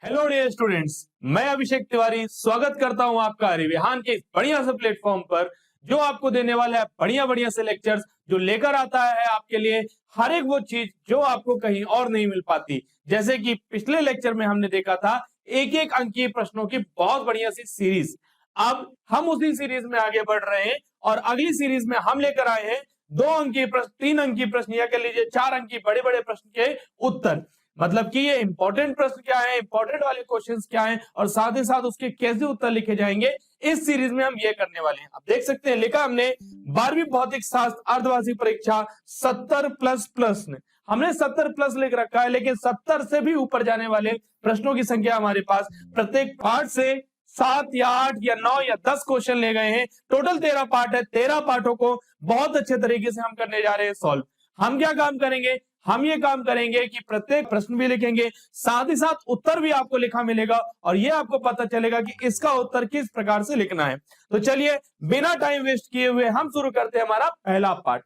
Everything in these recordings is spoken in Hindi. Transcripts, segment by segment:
हेलो डियर स्टूडेंट्स, मैं अभिषेक तिवारी स्वागत करता हूं आपका रिविहान के इस बढ़िया से प्लेटफॉर्म पर जो आपको देने वाला है बढ़िया बढ़िया से लेक्चर्स, जो लेकर आता है आपके लिए हर एक वो चीज जो आपको कहीं और नहीं मिल पाती। जैसे कि पिछले लेक्चर में हमने देखा था एक एक अंकीय प्रश्नों की बहुत बढ़िया सी सीरीज। अब हम उसी सीरीज में आगे बढ़ रहे हैं और अगली सीरीज में हम लेकर आए हैं 2 अंकीय प्रश्न, 3 अंकीय प्रश्न या कह लीजिए 4 अंकीय बड़े बड़े प्रश्न के उत्तर। मतलब कि ये इंपॉर्टेंट प्रश्न क्या है, इंपॉर्टेंट वाले क्वेश्चंस क्या हैं और साथ ही साथ उसके कैसे उत्तर लिखे जाएंगे, इस सीरीज में हम ये करने वाले हैं। आप देख सकते हैं लिखा हमने 12वीं भौतिक शास्त्र अर्धवार्षिक परीक्षा 70++ ने हमने 70+ लिख रखा है, लेकिन 70 से भी ऊपर जाने वाले प्रश्नों की संख्या हमारे पास प्रत्येक पार्ट से 7 या 8 या 9 या 10 क्वेश्चन ले गए हैं। टोटल 13 पार्ट है। 13 पार्टों को बहुत अच्छे तरीके से हम करने जा रहे हैं सॉल्व। हम क्या काम करेंगे, हम ये काम करेंगे कि प्रत्येक प्रश्न भी लिखेंगे, साथ ही साथ उत्तर भी आपको लिखा मिलेगा और ये आपको पता चलेगा कि इसका उत्तर किस प्रकार से लिखना है। तो चलिए बिना टाइम वेस्ट किए हुए हम शुरू करते हैं हमारा पहला पार्ट।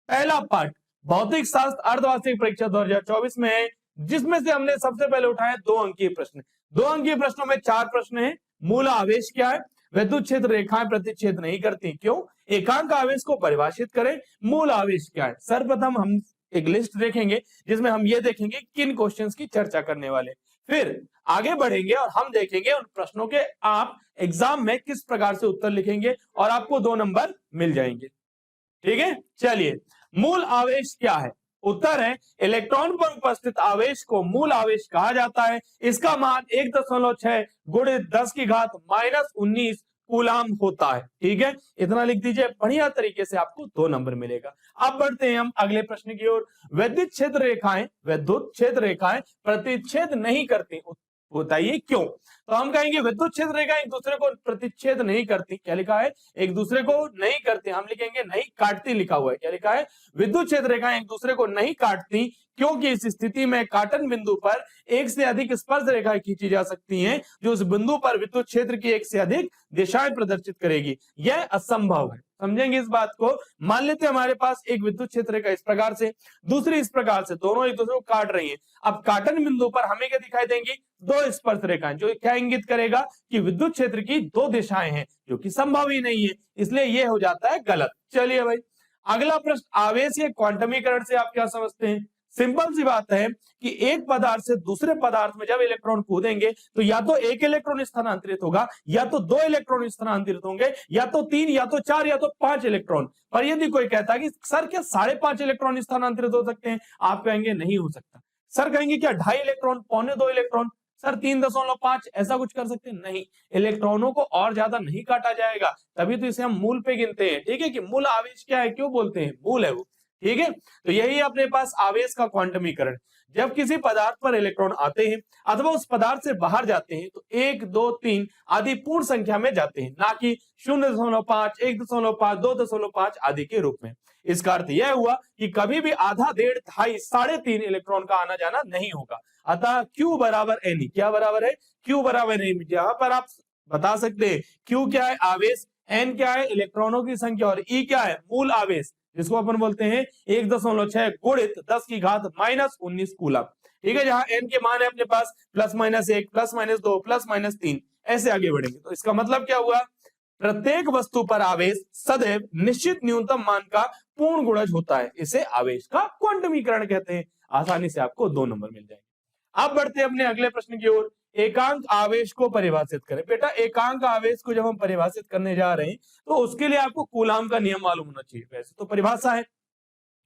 पहला पार्ट भौतिक शास्त्र अर्धवार्षिक परीक्षा 2024 में है, जिसमें से हमने सबसे पहले उठाए 2 अंकीय प्रश्न। 2 अंकीय प्रश्नों में 4 प्रश्न है। मूल आवेश क्या है, विद्युत क्षेत्र रेखाएं प्रतिच्छेद नहीं करती क्यों, एकांक आवेश को परिभाषित करें, मूल आवेश क्या है। सर्वप्रथम हम एक लिस्ट देखेंगे जिसमें हम ये देखेंगे किन क्वेश्चंस की चर्चा करने वाले, फिर आगे बढ़ेंगे और हम देखेंगे उन प्रश्नों के आप एग्जाम में किस प्रकार से उत्तर लिखेंगे और आपको 2 नंबर मिल जाएंगे। ठीक है, चलिए मूल आवेश क्या है। उत्तर है इलेक्ट्रॉन पर उपस्थित आवेश को मूल आवेश कहा जाता है। इसका मान 1.6 गुणित 10 की घात -19 कूलाम होता है। ठीक है, इतना लिख दीजिए, बढ़िया तरीके से आपको 2 नंबर मिलेगा। अब बढ़ते हैं हम अगले प्रश्न की ओर। विद्युत क्षेत्र रेखाएं प्रतिच्छेद नहीं करती, बताइए क्यों। तो हम कहेंगे विद्युत क्षेत्र रेखाएं एक दूसरे को प्रतिच्छेद नहीं करती। क्या लिखा है, एक दूसरे को नहीं करती, हम लिखेंगे नहीं काटती लिखा हुआ है। क्या लिखा है, विद्युत क्षेत्र रेखाएं एक दूसरे को नहीं काटती क्योंकि इस स्थिति में काटन बिंदु पर एक से अधिक स्पर्श रेखाएं खींची जा सकती हैं जो उस बिंदु पर विद्युत क्षेत्र की एक से अधिक दिशाएं प्रदर्शित करेगी। यह असंभव है। समझेंगे इस बात को। मान लेते हैं हमारे पास एक विद्युत क्षेत्र रेखा इस प्रकार से, दूसरी इस प्रकार से, दोनों एक दूसरे को काट रही हैं। अब काटन बिंदु पर हमें क्या दिखाई देंगी, 2 स्पर्श रेखाएं, जो क्या इंगित करेगा कि विद्युत क्षेत्र की 2 दिशाएं हैं, जो कि संभव ही नहीं है, इसलिए यह हो जाता है गलत। चलिए भाई अगला प्रश्न, आवेश के क्वांटमीकरण से आप क्या समझते हैं। सिंपल सी बात है कि एक पदार्थ से दूसरे पदार्थ में जब इलेक्ट्रॉन कूदेंगे तो या तो 1 इलेक्ट्रॉन स्थानांतरित होगा, या तो 2 इलेक्ट्रॉन स्थानांतरित होंगे, या तो 3, या तो 4, या तो 5 इलेक्ट्रॉन। पर यदि कोई कहता है कि सर क्या 5.5 इलेक्ट्रॉन स्थानांतरित हो सकते हैं, आप कहेंगे नहीं हो सकता। सर कहेंगे क्या 2.5 इलेक्ट्रॉन, 2.25 इलेक्ट्रॉन, सर 3.5 ऐसा कुछ कर सकते हैं, नहीं। इलेक्ट्रॉनों को और ज्यादा नहीं काटा जाएगा, तभी तो इसे हम मूल पे गिनते हैं। ठीक है, कि मूल आवेश क्या है, क्यों बोलते हैं, मूल है वो। ठीक है, तो यही अपने पास आवेश का क्वांटमीकरण। जब किसी पदार्थ पर इलेक्ट्रॉन आते हैं अथवा उस पदार्थ से बाहर जाते हैं तो 1, 2, 3 आदि पूर्ण संख्या में जाते हैं, ना कि 0.5, 1.5, 2.5 आदि के रूप में। इसका अर्थ यह हुआ कि कभी भी आधा, 1.5, 2.5, 3.5 इलेक्ट्रॉन का आना जाना नहीं होगा। अतः Q बराबर N, क्या बराबर है, Q बराबर N। यहां पर आप बता सकते हैं Q क्या है, आवेश, N क्या है, इलेक्ट्रॉनों की संख्या, और E क्या है, मूल आवेश, जिसको अपन बोलते हैं 1.6 गुणित 10 की घात -19 कूलम। ठीक है, जहां n के मान है अपने पास +-1, +-2, +-3, ऐसे आगे बढ़ेंगे। तो इसका मतलब क्या हुआ, प्रत्येक वस्तु पर आवेश सदैव निश्चित न्यूनतम मान का पूर्ण गुणज होता है। इसे आवेश का क्वांटमीकरण कहते हैं। आसानी से आपको 2 नंबर मिल जाएंगे। अब बढ़ते हैं अपने अगले प्रश्न की ओर। एकांक आवेश को परिभाषित करें। बेटा एकांक आवेश को जब हम परिभाषित करने जा रहे हैं तो उसके लिए आपको कूलाम का नियम मालूम होना चाहिए। वैसे तो परिभाषा है,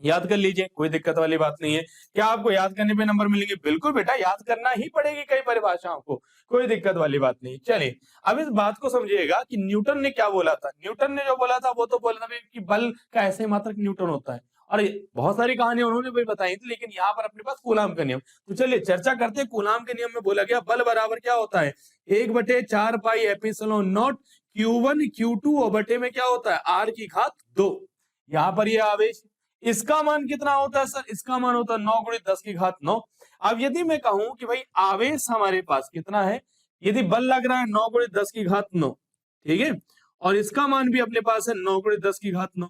याद कर लीजिए, कोई दिक्कत वाली बात नहीं है। क्या आपको याद करने पे नंबर मिलेंगे, बिल्कुल बेटा याद करना ही पड़ेगी कई परिभाषाओं को, कोई दिक्कत वाली बात नहीं। चलिए अब इस बात को समझिएगा कि न्यूटन ने क्या बोला था। न्यूटन ने जो बोला था वो तो बोला था कि बल का ऐसे मात्रक न्यूटन होता है, और बहुत सारी कहानियां उन्होंने भी बताई थी, लेकिन यहाँ पर अपने पास कूलाम का नियम। तो चलिए चर्चा करते हैं। कूलाम के नियम में बोला गया बल बराबर क्या होता है, 1/4 pi epsilon not Q1 Q2 और बटे में क्या होता है, R की घात 2। यहाँ पर ये आवेश, इसका मान कितना होता है सर, इसका मान होता है 9 गुणित 10 की घात 9। अब यदि मैं कहूं कि भाई आवेश हमारे पास कितना है, यदि बल लग रहा है 9 गुणित 10 की घात 9, ठीक है, और इसका मान भी अपने पास है 9 गुणित 10 की घात 9,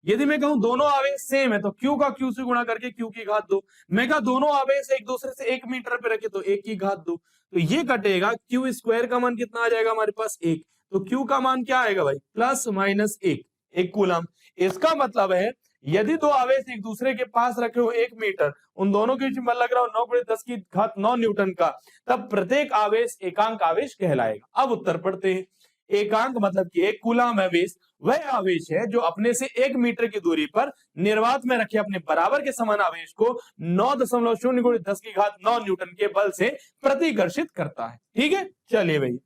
यदि मैं कहूं दोनों आवेश सेम है तो Q का Q से गुणा करके Q की घात 2। मैं कहा दोनों आवेश एक दूसरे से 1 मीटर पे रखे तो 1 की घात 2। तो ये कटेगा, Q स्क्वायर का मान कितना आ जाएगा हमारे पास 1। तो Q का मान क्या आएगा भाई, प्लस माइनस 1 कूलम। इसका मतलब है यदि दो आवेश एक दूसरे के पास रखे हो 1 मीटर, उन दोनों के बीच में लग रहा हो 9 × 10 की घात 9 न्यूटन का, तब प्रत्येक आवेश एकांक आवेश कहलाएगा। अब उत्तर पढ़ते हैं। एकांक मतलब कि एक कूलम आवेश वह आवेश है जो अपने से 1 मीटर की दूरी पर निर्वात में रखे अपने बराबर के समान आवेश को 9.0 × 10 की घात 9 न्यूटन के बल से प्रतिकर्षित करता है। ठीक है, चलिए भाई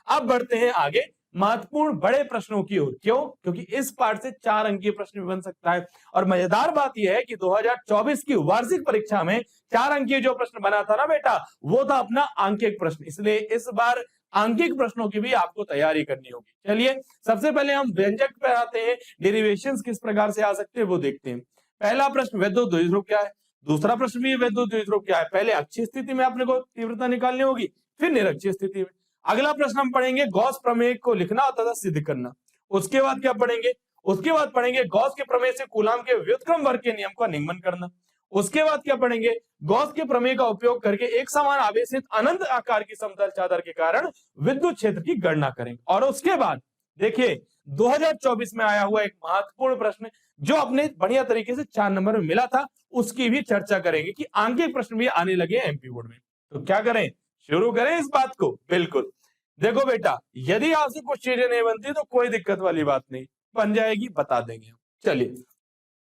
अब बढ़ते हैं आगे महत्वपूर्ण बड़े प्रश्नों की ओर। क्यों? क्योंकि इस पार्ट से 4 अंकीय प्रश्न भी बन सकता है। और मजेदार बात यह है कि 2024 की वार्षिक परीक्षा में 4 अंकीय जो प्रश्न बना था ना बेटा, वो था अपना आंकिक प्रश्न। इसलिए इस बार आंकिक प्रश्नों की भी आपको तैयारी करनी होगी। चलिए सबसे पहले हम व्यंजक पर आते हैं, डेरिवेशंस किस प्रकार से आ सकते हैं वो देखते हैं। पहला प्रश्न वैद्युत द्विध्रुव क्या है। दूसरा प्रश्न भी वैद्युत द्विध्रुव क्या है। पहले अक्षीय स्थिति में आपने को तीव्रता निकालनी होगी, फिर निरक्षीय स्थिति में। अगला प्रश्न हम पढ़ेंगे गॉस प्रमेय को लिखना तथा सिद्ध करना। उसके बाद क्या पढ़ेंगे, उसके बाद पढ़ेंगे गॉस के प्रमेय से कूलम के व्युत्क्रम वर्ग के नियम का निगमन करना। उसके बाद क्या पढ़ेंगे, गॉस के प्रमेय का उपयोग करके एक समान आवेशित अनंत आकार की समतल चादर के कारण विद्युत क्षेत्र की गणना करेंगे। और उसके बाद देखिए 2024 में आया हुआ एक महत्वपूर्ण प्रश्न जो अपने बढ़िया तरीके से 4 नंबर में मिला था, उसकी भी चर्चा करेंगे कि आंकिक प्रश्न भी आने लगे एमपी बोर्ड में। तो क्या करें, शुरू करें इस बात को। बिल्कुल, देखो बेटा यदि आपसे कुछ चीजें नहीं बनती तो कोई दिक्कत वाली बात नहीं, बन जाएगी, बता देंगे हम। चलिए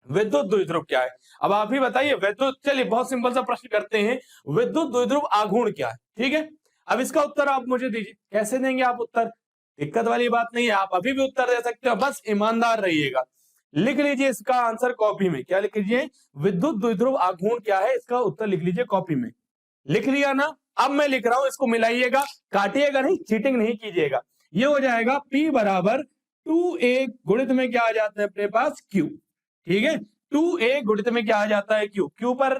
विद्युत द्विध्रुव क्या है, अब आप ही बताइए विद्युत। चलिए बहुत सिंपल सा प्रश्न करते हैं, विद्युत द्विध्रुव आघूर्ण क्या है। ठीक है, अब इसका उत्तर आप मुझे दीजिए। कैसे देंगे आप उत्तर, दिक्कत वाली बात नहीं है, आप अभी भी उत्तर दे सकते हो, बस ईमानदार रहिएगा। लिख लीजिए इसका आंसर कॉपी में। क्या लिख लीजिए, विद्युत द्विध्रुव आघूर्ण क्या है, इसका उत्तर लिख लीजिए कॉपी में। लिख लिया ना, अब मैं लिख रहा हूं, इसको मिलाइएगा, काटिएगा नहीं, चीटिंग नहीं कीजिएगा। ये हो जाएगा P बराबर 2a गुणित में क्या आ जाता है अपने पास Q। ठीक है, 2a गुणित में क्या आ जाता है Q। Q पर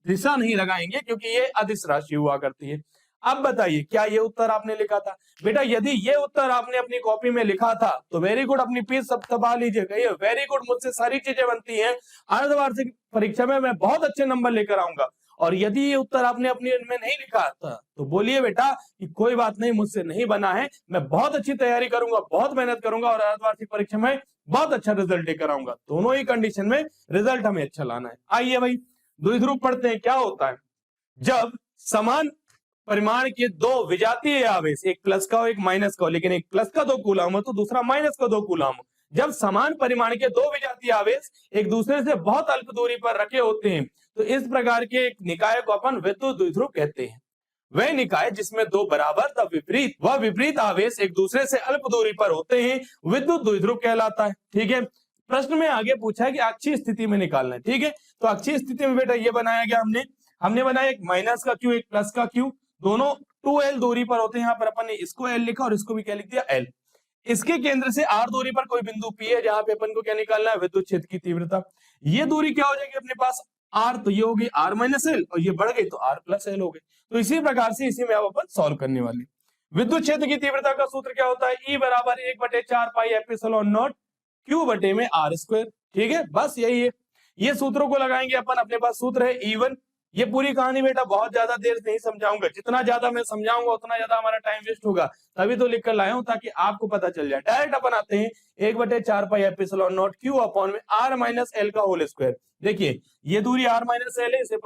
दिशा नहीं लगाएंगे क्योंकि ये अदिश राशि हुआ करती है। अब बताइए क्या ये उत्तर आपने लिखा था बेटा? यदि ये उत्तर आपने अपनी कॉपी में लिखा था तो वेरी गुड, अपनी पीस सब दबा लीजिएगा। ये वेरी गुड, मुझसे सारी चीजें बनती हैं, अर्धवार्षिक परीक्षा में मैं बहुत अच्छे नंबर लेकर आऊंगा। और यदि ये उत्तर आपने अपने में नहीं लिखा था तो बोलिए बेटा कि कोई बात नहीं, मुझसे नहीं बना है, मैं बहुत अच्छी तैयारी करूंगा, बहुत मेहनत करूंगा और अर्धवार्षिक परीक्षा में बहुत अच्छा रिजल्ट लेकर आऊंगा। दोनों ही कंडीशन में रिजल्ट हमें अच्छा लाना है। आइए भाई द्विध्रुव पढ़ते हैं। क्या होता है, जब समान परिमाण के दो विजातीय आवेश, एक प्लस का और एक माइनस का, लेकिन एक प्लस का 2 कूलम हो तो दूसरा माइनस का 2 कूलम हो, जब समान परिमाण के दो विजातीय आवेश एक दूसरे से बहुत अल्प दूरी पर रखे होते हैं तो इस प्रकार के एक निकाय को अपन विद्युत द्विध्रुव कहते हैं। वह निकाय जिसमें दो बराबर व विपरीत आवेश एक दूसरे से अल्प दूरी पर होते हैं विद्युत द्विध्रुव कहलाता है। ठीक है, प्रश्न में आगे पूछा है कि अक्षीय स्थिति में निकालना है। ठीक है, तो अक्षीय स्थिति में बेटा ये बनाया गया, हमने बनाया एक माइनस का Q, एक प्लस का Q, दोनों 2l दूरी पर होते हैं। यहाँ पर अपन ने इसको L लिखा और इसको भी क्या लिख दिया, L। इसके केंद्र से R दूरी पर कोई बिंदु P है जहां पे अपन को क्या निकालना है, विद्युत क्षेत्र की तीव्रता। ये दूरी क्या हो जाएगी अपने पास R, तो ये हो गई R माइनस L और ये बढ़ गई तो R प्लस L हो गई। तो इसी प्रकार से इसी में अब अपन सॉल्व करने वाले। विद्युत क्षेत्र की तीव्रता का सूत्र क्या होता है, E बराबर 1/4 पाई एप्सिलॉन नॉट Q बटे में R स्क्वायर। ठीक है, बस यही है, ये सूत्रों को लगाएंगे अपन। अपने पास सूत्र है E1। ये पूरी कहानी बेटा बहुत ज्यादा देर से नहीं समझाऊंगा, जितना ज्यादा मैं समझाऊंगा उतना ज्यादा हमारा टाइम वेस्ट होगा, तभी तो लिख कर लाया हूं ताकि आपको पता चल जाए। डायरेक्ट अपन आते हैं 1/4 pi epsilon not Q upon में R माइनस L का होल स्क्वायर। देखिए ये दूरी R माइनस L है, इसे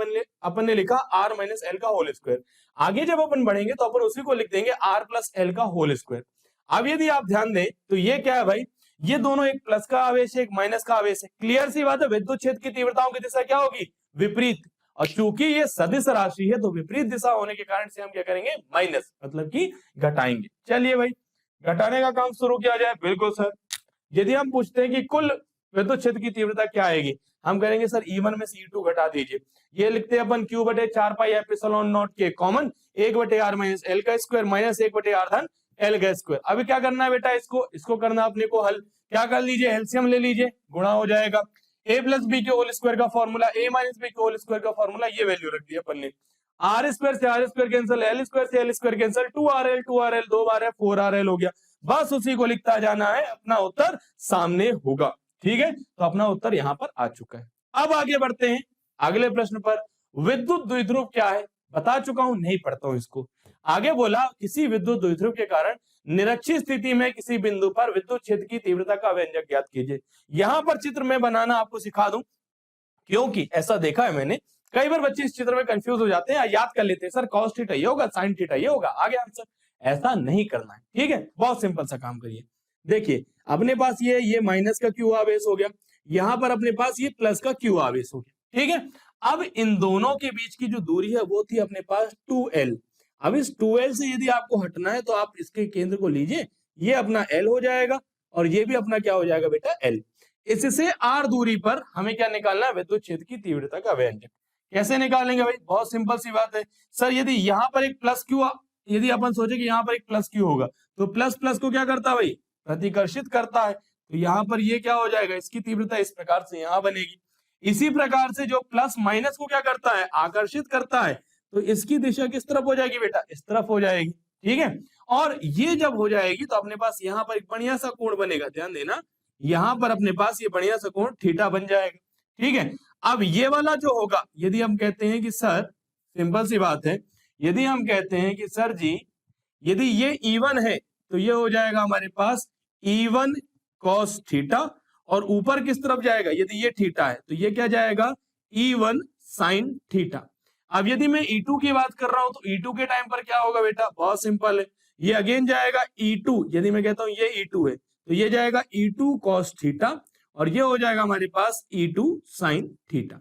अपन ने लिखा R माइनस L का होल स्क्वायर। आगे जब अपन बढ़ेंगे तो अपन उसी को लिख देंगे R प्लस L का होल स्क्वायर। अब यदि आप ध्यान दें तो ये क्या है भाई, ये दोनों एक प्लस का आवेश है, एक माइनस का आवेश है। क्लियर सी बात है, विद्युत क्षेत्र की तीव्रताओं की दिशा क्या होगी, विपरीत। और चूंकि ये सदिश राशि है तो विपरीत दिशा होने के कारण से हम क्या करेंगे, माइनस, मतलब कि घटाएंगे। चलिए भाई घटाने का काम शुरू किया जाए। बिल्कुल सर, यदि हम पूछते हैं कि कुल विद्युत क्षेत्र की तीव्रता क्या आएगी, हम करेंगे सर E1 में से E2 घटा दीजिए। ये लिखते हैं अपन Q/4 पाई एप्सिलॉन नॉट के कॉमन 1/R माइनस L का स्क्वायर माइनस 1/R धन L का स्क्वायर। अभी क्या करना है बेटा, इसको करना अपने को हल। क्या कर लीजिए, एलसीएम ले लीजिए, गुणा हो जाएगा। a प्लस बी के होल स्क्वायर का फॉर्मूला, a माइनस बी के होल स्क्वायर का फॉर्मूला, ये वैल्यू रख दी अपन ने। आर स्क्वायर से R square cancel, L square से एल स्क्वायर कैंसिल, 2RL 2 बार है 4RL हो गया। बस उसी को लिखता जाना है, अपना उत्तर सामने होगा। ठीक है, तो अपना उत्तर यहाँ पर आ चुका है। अब आगे बढ़ते हैं अगले प्रश्न पर। विद्युत द्विध्रुव क्या है? बता चुका हूं, नहीं पढ़ता हूं इसको। आगे बोला किसी विद्युत द्विध्रुव के कारण निरक्षीय स्थिति में किसी बिंदु पर विद्युत क्षेत्र की तीव्रता का व्यंजक ज्ञात कीजिए। यहां पर चित्र में बनाना आपको सिखा दूं, क्योंकि ऐसा देखा है मैंने, कई बार बच्चे इस चित्र में कंफ्यूज हो जाते हैं, याद कर लेते हैं सर cos थीटा ये होगा, sin थीटा ये होगा, आगे आंसर। ऐसा नहीं करना है, ठीक है, बहुत सिंपल सा काम करिए। देखिए अपने पास ये माइनस का क्यू आवेश हो गया, यहां पर अपने पास ये प्लस का क्यू आवेश हो गया, ठीक है। अब इन दोनों के बीच की जो दूरी है वो थी अपने पास 2l। अब इस 2l से यदि आपको हटना है तो आप इसके केंद्र को लीजिए, ये अपना l हो जाएगा और ये भी अपना क्या हो जाएगा बेटा l। इससे r दूरी पर हमें क्या निकालना है? विद्युत क्षेत्र की तीव्रता का व्यंजक। कैसे निकालेंगे भाई? बहुत सिंपल सी बात है सर, यदि यहाँ पर एक प्लस क्यू, यदि अपन सोचे कि यहाँ पर एक प्लस क्यू होगा तो प्लस प्लस को क्या करता है भाई? प्रतिकर्षित करता है। तो यहाँ पर ये क्या हो जाएगा? इसकी तीव्रता इस प्रकार से यहाँ बनेगी। इसी प्रकार से जो प्लस माइनस को क्या करता है? आकर्षित करता है। तो इसकी दिशा किस तरफ हो जाएगी बेटा? इस तरफ हो जाएगी, ठीक है। और ये जब हो जाएगी तो अपने पास यहाँ पर एक बढ़िया सा कोण बनेगा, ध्यान देना, यहाँ पर अपने पास ये बढ़िया सा कोण थीटा बन जाएगा, ठीक है। अब ये वाला जो होगा, यदि हम कहते हैं कि सर, सिंपल सी बात है, यदि हम कहते हैं कि सर जी यदि ये E1 है तो ये हो जाएगा हमारे पास E1 cos थीटा, और ऊपर किस तरफ जाएगा? यदि ये थीटा है तो ये क्या जाएगा? E1 sin theta. अब यदि मैं E2 की बात कर रहा हूं तो E2 के टाइम पर क्या होगा बेटा? बहुत सिंपल है, ये अगेन जाएगा E2, यदि मैं कहता हूं ये E2 है तो ये जाएगा E2 cos थीटा, और ये हो जाएगा हमारे पास E2 sin थीटा।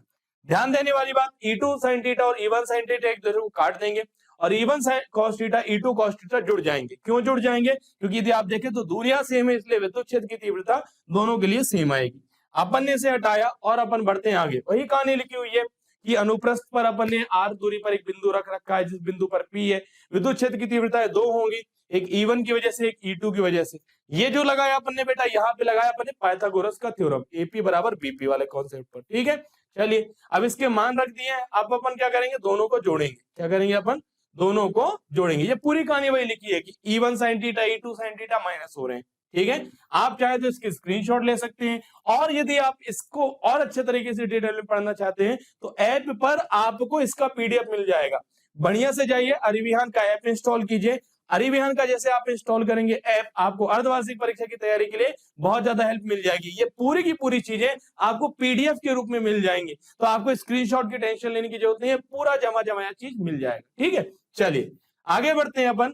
ध्यान देने वाली बात, E2 sin थीटा और E1 sin थीटा एक दूसरे को काट देंगे और E1 cos theta E2 cos theta जुड़ जाएंगे। क्यों जुड़ जाएंगे? क्योंकि यदि आप देखें तो दूरियां सेम है, इसलिए विद्युत क्षेत्र की तीव्रता दोनों के लिए सेम आएगी। अपन ने इसे हटाया और अपन बढ़ते हैं आगे। वही कहानी लिखी हुई है कि अनुप्रस्थ पर अपन ने r दूरी पर एक बिंदु रख रखा है, जिस बिंदु पर P है, विद्युत क्षेत्र की तीव्रता दो होंगी, एक E1 की वजह से, एक E2 की वजह से। ये जो लगाया अपन ने बेटा, यहाँ पे लगाया अपन ने पाइथागोरस का थ्योरम, AP बराबर BP वाले कॉन्सेप्ट पर, ठीक है। चलिए अब इसके मान रख दिए हैं, अब अपन क्या करेंगे? दोनों को जोड़ेंगे। क्या करेंगे अपन? दोनों को जोड़ेंगे। ये पूरी कहानी वही लिखी है कि E1 sin theta E2 sin theta minus हो रहे हैं, ठीक है। आप चाहे तो इसकी स्क्रीनशॉट ले सकते हैं, और यदि आप इसको और अच्छे तरीके से डिटेल में पढ़ना चाहते हैं तो ऐप पर आपको इसका PDF मिल जाएगा। बढ़िया से जाइए, अरिविहान का ऐप इंस्टॉल कीजिए। अरिविहान का जैसे आप इंस्टॉल करेंगे ऐप, आपको अर्धवार्षिक परीक्षा की तैयारी के लिए बहुत ज्यादा हेल्प मिल जाएगी। ये पूरी की पूरी चीजें आपको PDF के रूप में मिल जाएंगी, तो आपको स्क्रीनशॉट की टेंशन लेने की जरूरत नहीं है, पूरा जमा जमाया चीज मिल जाएगा, ठीक है। चलिए आगे बढ़ते हैं अपन।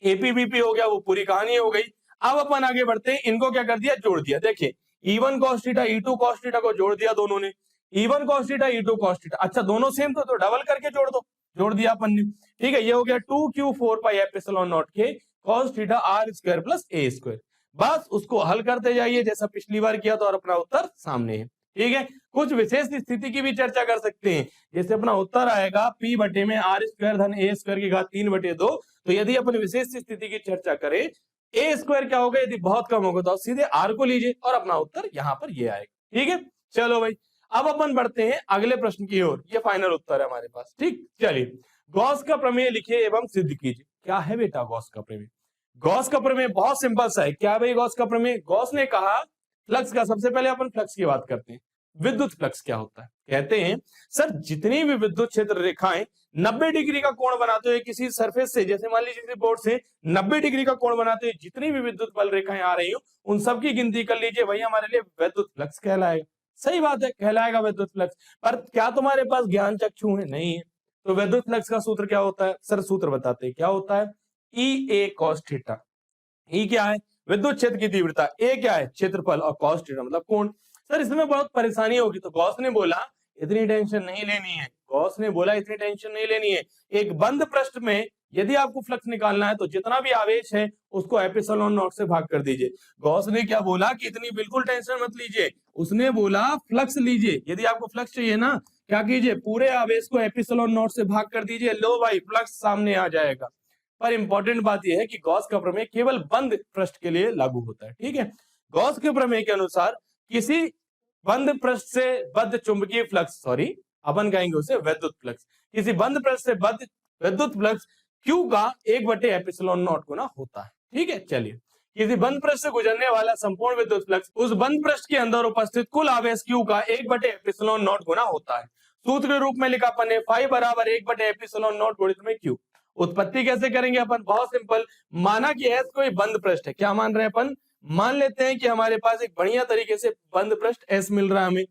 APBP हो गया, वो पूरी कहानी हो गई। अब अपन आगे बढ़ते हैं, इनको क्या कर दिया? जोड़ दिया। देखिए E1 cos theta E2 cos theta को जोड़ दिया दोनों ने, E1 cos theta E2 cos theta. अच्छा दोनों सेम तो डबल करके जोड़ दो, जोड़ दिया अपन ने, ठीक है। ये हो गया 2Q4 पाई एप्सिलॉन नॉट के cos theta R square plus A square. बस उसको हल करते जाइए जैसा पिछली बार किया था, और अपना उत्तर सामने है, ठीक है। कुछ विशेष स्थिति की भी चर्चा कर सकते हैं, जैसे अपना उत्तर आएगा P बटे में R स्क्वायर धन A स्क्वायर की घात 3/2। तो यदि अपन विशेष स्थिति की चर्चा करें, A स्क्वायर क्या होगा? यदि बहुत कम होगा तो सीधे R को लीजिए और अपना उत्तर यहाँ पर ये आएगा, ठीक है। चलो भाई अब अपन बढ़ते हैं अगले प्रश्न की ओर, ये फाइनल उत्तर है हमारे पास, ठीक। चलिए गॉस का प्रमेय लिखिए एवं सिद्ध कीजिए। क्या है बेटा गॉस का प्रमेय? गॉस का प्रमेय बहुत सिंपल सा है। क्या भाई गॉस का प्रमेय? गॉस ने कहा फ्लक्स का, सबसे पहले अपन फ्लक्स की बात करते हैं। विद्युत फ्लक्स क्या होता है? कहते हैं सर जितनी भी विद्युत क्षेत्र रेखाएं 90 डिग्री का कोण बनाते हुए किसी सरफेस से, जैसे मान लीजिए किसी बोर्ड से 90 डिग्री का कोण बनाते हुए जितनी भी विद्युत बल रेखाएं आ रही हो, उन सबकी गिनती कर लीजिए, वही हमारे लिए विद्युत फ्लक्स कहलाएगा। सही बात है, कहलाएगा विद्युत फ्लक्स। पर क्या तुम्हारे पास ज्ञान चक्षु है? नहीं है। तो विद्युत फ्लक्स का सूत्र क्या होता है? सर सूत्र बताते हैं, क्या होता है? EA cos theta. E क्या है? विद्युत क्षेत्र की तीव्रता, A क्या है? क्षेत्रफल, और cos थीटा मतलब कोण। सर इसमें बहुत परेशानी होगी, तो गॉस ने बोला इतनी टेंशन नहीं लेनी है। गॉस ने बोला इतनी टेंशन नहीं लेनी है। एक बंद पृष्ठ में यदि आपको फ्लक्स निकालना है तो जितना भी आवेश है उसको एप्सिलॉन नॉट से भाग कर दीजिए। गॉस ने क्या बोला कि इतनी बिल्कुल टेंशन मत लीजिए, उसने बोला फ्लक्स लीजिए। यदि आपको फ्लक्स चाहिए ना, क्या कीजिए? पूरे आवेश को एप्सिलॉन नॉट से भाग कर दीजिए, लो भाई फ्लक्स सामने आ जाएगा। पर इंपॉर्टेंट बात यह है कि गॉस का प्रमेय केवल बंद पृष्ठ के लिए लागू होता है, ठीक है। गॉस के प्रमेय के अनुसार किसी बंद पृष्ठ से बद्ध चुंबकीय फ्लक्स, सॉरी अपन कहेंगे उसे विद्युत फ्लक्स, किसी बंद पृष्ठ से बद्ध विद्युत फ्लक्स Q का 1/ε0 गुना होता है, ठीक है। चलिए किसी बंद पृष्ठ से गुजरने वाला संपूर्ण विद्युत फ्लक्स उस बंद पृष्ठ के अंदर उपस्थित कुल आवेश Q का 1/ε0 गुना होता है। सूत्र के रूप में लिखा अपन ने फाई बराबर 1/ε0 गुणित में Q। उत्पत्ति कैसे करेंगे अपन? बहुत सिंपल, माना कि S कोई बंद पृष्ठ है। क्या मान रहे हैं अपन? मान लेते हैं कि हमारे पास एक बढ़िया तरीके से बंद पृष्ठ S मिल रहा है हमें।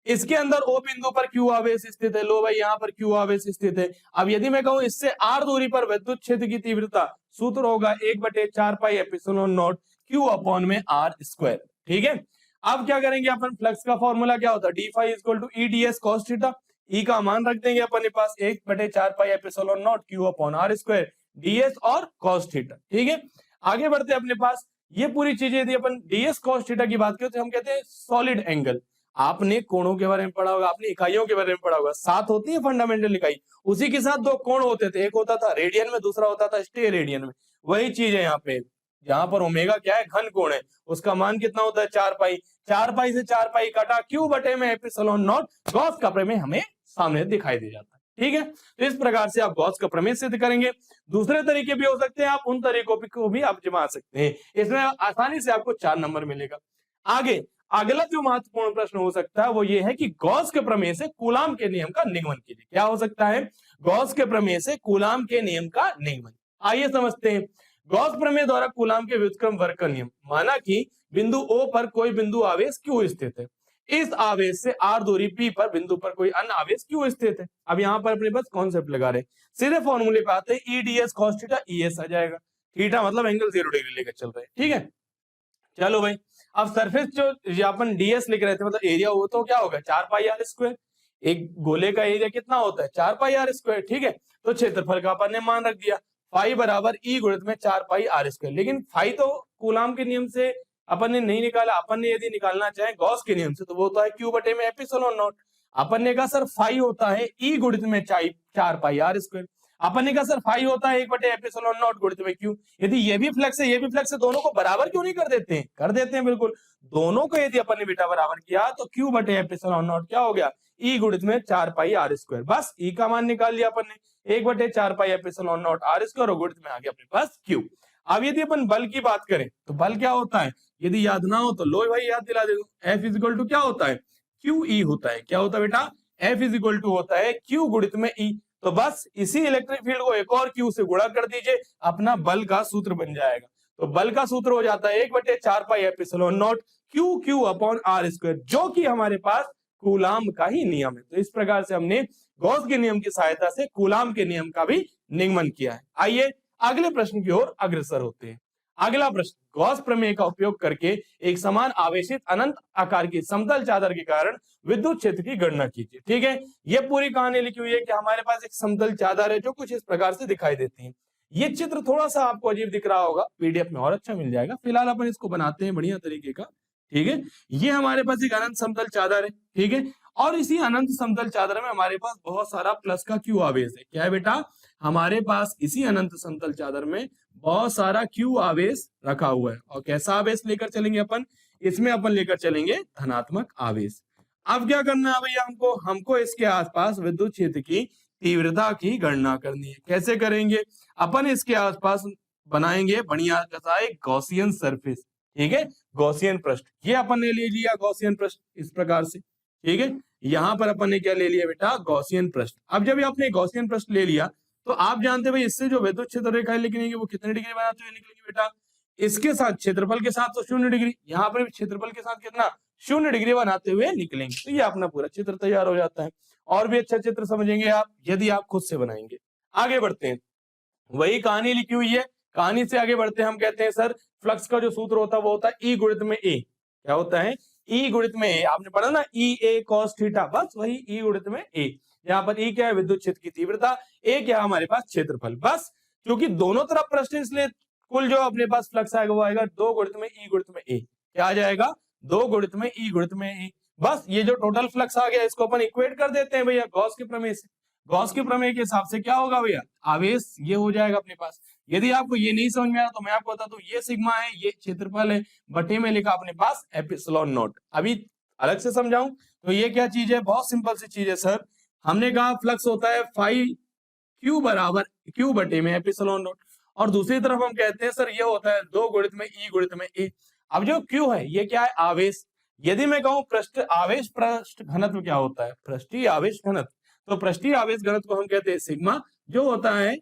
इसके अंदर O बिंदु पर Q आवेश स्थित है। लो भाई, यहाँ पर Q आवेश स्थित है। अब यदि मैं कहूं इससे R दूरी पर विद्युत क्षेत्र की तीव्रता, सूत्र होगा 1/4 pi epsilon not Q upon में R स्क्वायर। ठीक है, अब क्या करेंगे अपन? फ्लक्स का फॉर्मूला क्या होता है? D phi equal to E D S cos theta. E का मान रख देंगे अपने पास 1/4 pi epsilon not Q upon R square, ds और cos थीटा। ठीक है, आगे बढ़ते हैं अपने पास। ये पूरी चीजें यदि अपन ds cos थीटा की बात करें तो हम कहते हैं सॉलिड एंगल। आपने कोणों के बारे में पढ़ा होगा, आपने इकाइयों के बारे में पढ़ा होगा। 7 होती है फंडामेंटल इकाई, उसी के साथ 2 कोण होते थे, एक होता था रेडियन में, दूसरा होता था स्टे रेडियन में। वही चीज है यहाँ पे, जहां पर ओमेगा क्या है? घन कोण है। उसका मान कितना होता है? 4 पाई। 4 पाई से 4 पाई काटा Q बटे में एप्सिलॉन नॉट, गॉस का प्रमेय हमें सामने दिखाई दे जाता है। ठीक है, तो इस प्रकार से आप गॉस का प्रमेय सिद्ध करेंगे। दूसरे तरीके भी हो सकते हैं, आप उन तरीकों को भी आप जमा सकते हैं। इसमें आसानी से आपको 4 नंबर मिलेगा। आगे अगला जो महत्वपूर्ण प्रश्न हो सकता है वो ये है कि गॉस के प्रमेय से कूलाम के नियम का निगमन कीजिए। क्या हो सकता है? गॉस के प्रमेय से कूलाम के नियम का निगमन। आइए समझते हैं। गॉस प्रमेय द्वारा कूलाम के व्युत्क्रम वर्ग का नियम। माना कि बिंदु O पर कोई बिंदु आवेश Q स्थित है। इस आवेश से R दूरी P पर बिंदु पर कोई अन्य आवेश Q स्थित है। अब यहाँ पर अपने पास कॉन्सेप्ट लगा रहे, सीधे फॉर्मूले पे आते हैं, ई D S cos theta ES आ जाएगा। थीटा मतलब एंगल 0 डिग्री लेकर चल रहे हैं। ठीक है, चलो भाई, अब सरफेस जो अपन ds लिख रहे थे, मतलब एरिया, वो तो क्या होगा? 4 पाई R स्क्वायर। एक गोले का एरिया कितना होता है? 4 पाई R स्क्वायर। ठीक है, तो क्षेत्रफल का अपन ने मान रख दिया, फाई बराबर ई गुणित में 4 पाई R स्क्वायर। लेकिन फाई तो कूलाम के नियम से अपन ने नहीं निकाला, अपन ने यदि निकालना चाहे गॉस के नियम से तो वो होता है Q बटे में एप्सिलॉन नॉट। अपन ने कहा सर फाई होता है ई गुणित में 4 पाई R स्क्वायर। अपन ने कहा सर फाई होता है 1 बटे एप्सिलॉन नॉट गुणित में Q। यदि ये भी फ्लक्स है ये भी फ्लक्स है, दोनों को बराबर क्यों नहीं कर देते हैं? कर देते हैं बिल्कुल। दोनों को यदि अपन ने बेटा बराबर किया तो Q बटे एप्सिलॉन नॉट क्या हो गया? ई गुणित में 4 पाई R स्क्वायर। बस ई का मान निकाल लिया अपन ने, 1/4 pi epsilon not R square और गुणित में आ गया अपने पास Q। अब यदि अपन बल की बात करें तो बल क्या होता है? यदि याद ना हो तो लो भाई याद दिला दे दूं। F इज इक्वल टू क्या होता है? QE होता है। क्या होता है बेटा? F इज इक्वल टू होता है Q गुणित में E। तो बस इसी इलेक्ट्रिक फील्ड को एक और Q से गुणा कर दीजिए, अपना बल का सूत्र बन जाएगा। तो बल का सूत्र हो जाता है 1/4 pi epsilon not Q upon R square, जो कि हमारे पास कूलाम का ही नियम है। तो इस प्रकार से हमने गॉस के नियम की सहायता से कूलाम के नियम का भी निगमन किया है। आइए अगले प्रश्न की ओर अग्रसर होते हैं। अगला प्रश्न, गॉस प्रमेय का उपयोग करके एक समान आवेशित अनंत आकार की समतल चादर के कारण विद्युत क्षेत्र की गणना कीजिए। ठीक है, ये पूरी कहानी लिखी हुई है कि हमारे पास एक समतल चादर है जो कुछ इस प्रकार से दिखाई देती है। ये चित्र थोड़ा सा आपको अजीब दिख रहा होगा, पीडीएफ में और अच्छा मिल जाएगा। फिलहाल अपन इसको बनाते हैं बढ़िया तरीके का। ठीक है, ये हमारे पास एक अनंत समतल चादर है। ठीक है, और इसी अनंत समतल चादर में हमारे पास बहुत सारा प्लस का Q आवेश है। क्या है बेटा? हमारे पास इसी अनंत समतल चादर में बहुत सारा Q आवेश रखा हुआ है। और कैसा आवेश लेकर चलेंगे अपन? इसमें अपन लेकर चलेंगे धनात्मक आवेश। अब क्या करना है भैया हमको इसके आसपास विद्युत क्षेत्र की तीव्रता की गणना करनी है। कैसे करेंगे? अपन इसके आसपास बनाएंगे बढ़िया सा एक गॉसियन सरफेस। ठीक है, गॉसियन पृष्ठ। ये अपन ने ले लिया गॉसियन पृष्ठ इस प्रकार से। ठीक है, यहाँ पर अपन ने क्या ले लिया बेटा? गॉसियन पृष्ठ। अब जब आपने गॉसियन पृष्ठ ले लिया तो आप जानते हैं भाई इससे जो विद्युत क्षेत्र रेखाएं निकलेंगी वो कितने डिग्री बनाते हुए निकलेंगी बेटा? इसके साथ क्षेत्रफल के साथ तो 0 डिग्री, यहाँ पर क्षेत्रफल के साथ कितना? 0 डिग्री बनाते हुए निकलेंगे। तो ये अपना पूरा चित्र तैयार हो जाता है। और भी अच्छा चित्र समझेंगे आप यदि आप खुद से बनाएंगे। आगे बढ़ते हैं, वही कहानी लिखी हुई है, कहानी से आगे बढ़ते हैं। हम कहते हैं सर फ्लक्स का जो सूत्र होता है वो होता है ई गुणित में ए। क्या होता है? ई गुणित में ए। आपने पढ़ा ना, ई ए कॉस थीटा, बस वही ई गुणित में ए। यहाँ पर ई क्या है? विद्युत क्षेत्र की तीव्रता। ए क्या है? हमारे पास क्षेत्रफल। बस क्योंकि दोनों तरफ प्रश्न, इसलिए कुल जो अपने पास फ्लक्स आएगा वो आएगा 2 गुणित में ई गुणित में ए। क्या आ जाएगा? 2 गुणित में ई गुणित में ए। बस ये जो टोटल फ्लक्स आ गया इसको अपन इक्वेट कर देते हैं भैया गॉस के प्रमेय से। गॉस के प्रमेय के हिसाब से क्या होगा भैया? आवेश ये हो जाएगा अपने पास। यदि आपको ये नहीं समझ में आया तो मैं आपको बता दूं, ये सिग्मा है, ये क्षेत्रफल है, बटे में लिखा अपने पास एप्सिलॉन नॉट। अभी अलग से समझाऊं तो ये क्या चीज है? बहुत सिंपल सी चीज है सर। हमने कहा फ्लक्स होता है फाई Q बराबर Q बटे में एप्सिलॉन नॉट, और दूसरी तरफ हम कहते हैं सर ये होता है 2 गुणित में ई गुणित में ए। अब जो Q है ये क्या है, आवेश। यदि मैं कहूं पृष्ठ आवेश पृष्ठ घनत्व क्या होता है, पृष्ठीय आवेश घनत्व, तो पृष्ठीय आवेश घनत्व को हम कहते हैं सिग्मा, जो होता है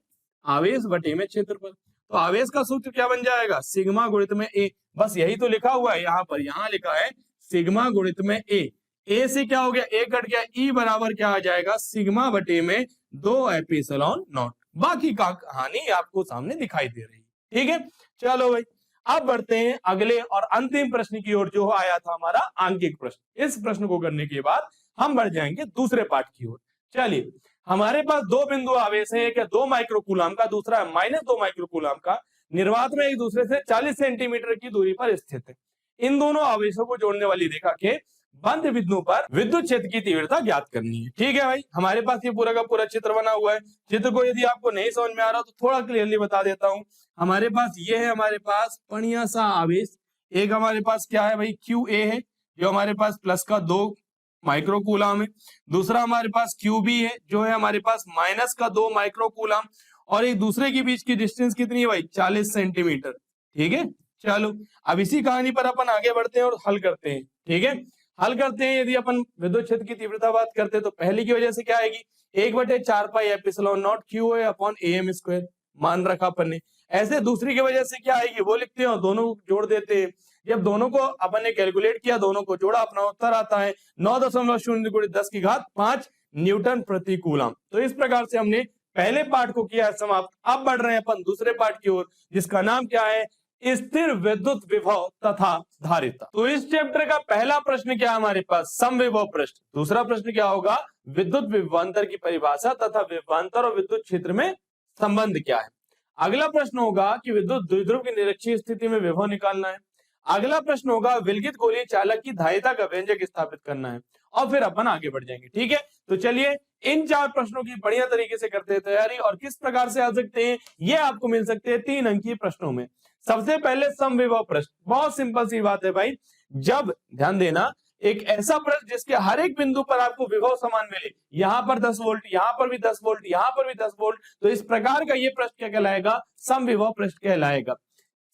आवेश बटे में क्षेत्रफल। तो आवेश का सूत्र क्या बन जाएगा, सिग्मा गुणित में ए। बस यही तो लिखा हुआ है यहाँ पर, यहाँ लिखा है सिग्मा गुणित में ए से क्या हो गया, ए कट गया, ई बराबर क्या आ जाएगा, सिग्मा बटे में 2 एपिसिलॉन नॉट। बाकी का कहानी आपको सामने दिखाई दे रही है। ठीक है, चलो भाई अब बढ़ते हैं अगले और अंतिम प्रश्न की ओर, जो आया था हमारा आंकिक प्रश्न। इस प्रश्न को करने के बाद हम बढ़ जाएंगे दूसरे पार्ट की ओर। चलिए, हमारे पास 2 बिंदु आवेश है, एक है 2 माइक्रोकूलम का, दूसरा है -2 माइक्रोकूलम का, निर्वात में एक दूसरे से 40 सेंटीमीटर की दूरी पर स्थित है। इन दोनों आवेशों को जोड़ने वाली रेखा के बंद बिंदु पर विद्युत क्षेत्र की तीव्रता ज्ञात करनी है। ठीक है भाई, हमारे पास ये पूरा का पूरा चित्र बना हुआ है। चित्र को यदि आपको नहीं समझ में आ रहा तो थोड़ा क्लियरली बता देता हूं। हमारे पास ये है, हमारे पास बढ़िया सा आवेश, एक हमारे पास क्या है भाई, QA है, जो हमारे पास प्लस का 2 माइक्रोकूलम है। दूसरा हमारे पास QB है, जो है हमारे पास माइनस का 2 माइक्रोकूलम, और एक दूसरे के बीच की डिस्टेंस कितनी है भाई, 40 सेंटीमीटर। ठीक है, चलो अब इसी कहानी पर अपन आगे बढ़ते हैं और हल करते हैं। ठीक है, हल करते हैं। यदि अपन विद्युत क्षेत्र की तीव्रता बात करते हैं तो पहली की वजह से क्या आएगी, 1/4 pi epsilon not QA upon AM square मान रखा अपन ने। ऐसे दूसरी की वजह से क्या आएगी वो लिखते हैं और दोनों जोड़ देते हैं। जब दोनों को अपन ने कैलकुलेट किया, दोनों को जोड़ा, अपना उत्तर आता है 9.0 × 10⁵ न्यूटन प्रति कूलम। तो इस प्रकार से हमने पहले पार्ट को किया समाप्त। अब बढ़ रहे हैं अपन दूसरे पार्ट की ओर, जिसका नाम क्या है, स्थिर विद्युत विभव तथा धारिता। तो इस चैप्टर का पहला प्रश्न क्या है हमारे पास, समविभव पृष्ठ। दूसरा प्रश्न क्या होगा, विद्युत विभवांतर की परिभाषा तथा विभवांतर और विद्युत क्षेत्र में संबंध क्या है। अगला प्रश्न होगा कि विद्युत द्विध्रुव की निरक्षीय स्थिति में विभव निकालना है। अगला प्रश्न होगा विलगित गोलीय चालक की धारिता का व्यंजक स्थापित करना है, और फिर अपन आगे बढ़ जाएंगे। ठीक है, तो चलिए इन 4 प्रश्नों की बढ़िया तरीके से करते हैं तैयारी, और किस प्रकार से आ सकते हैं ये आपको मिल सकते हैं 3 अंकीय प्रश्नों में। सबसे पहले समविभव प्रश्न, बहुत सिंपल सी बात है भाई। जब ध्यान देना, एक ऐसा प्रश्न जिसके हर एक बिंदु पर आपको विभव समान मिले, यहां पर 10 वोल्ट, यहां पर भी 10 वोल्ट, यहां पर भी 10 वोल्ट, तो इस प्रकार का ये प्रश्न क्या कहलाएगा, समविभव प्रश्न कहलाएगा।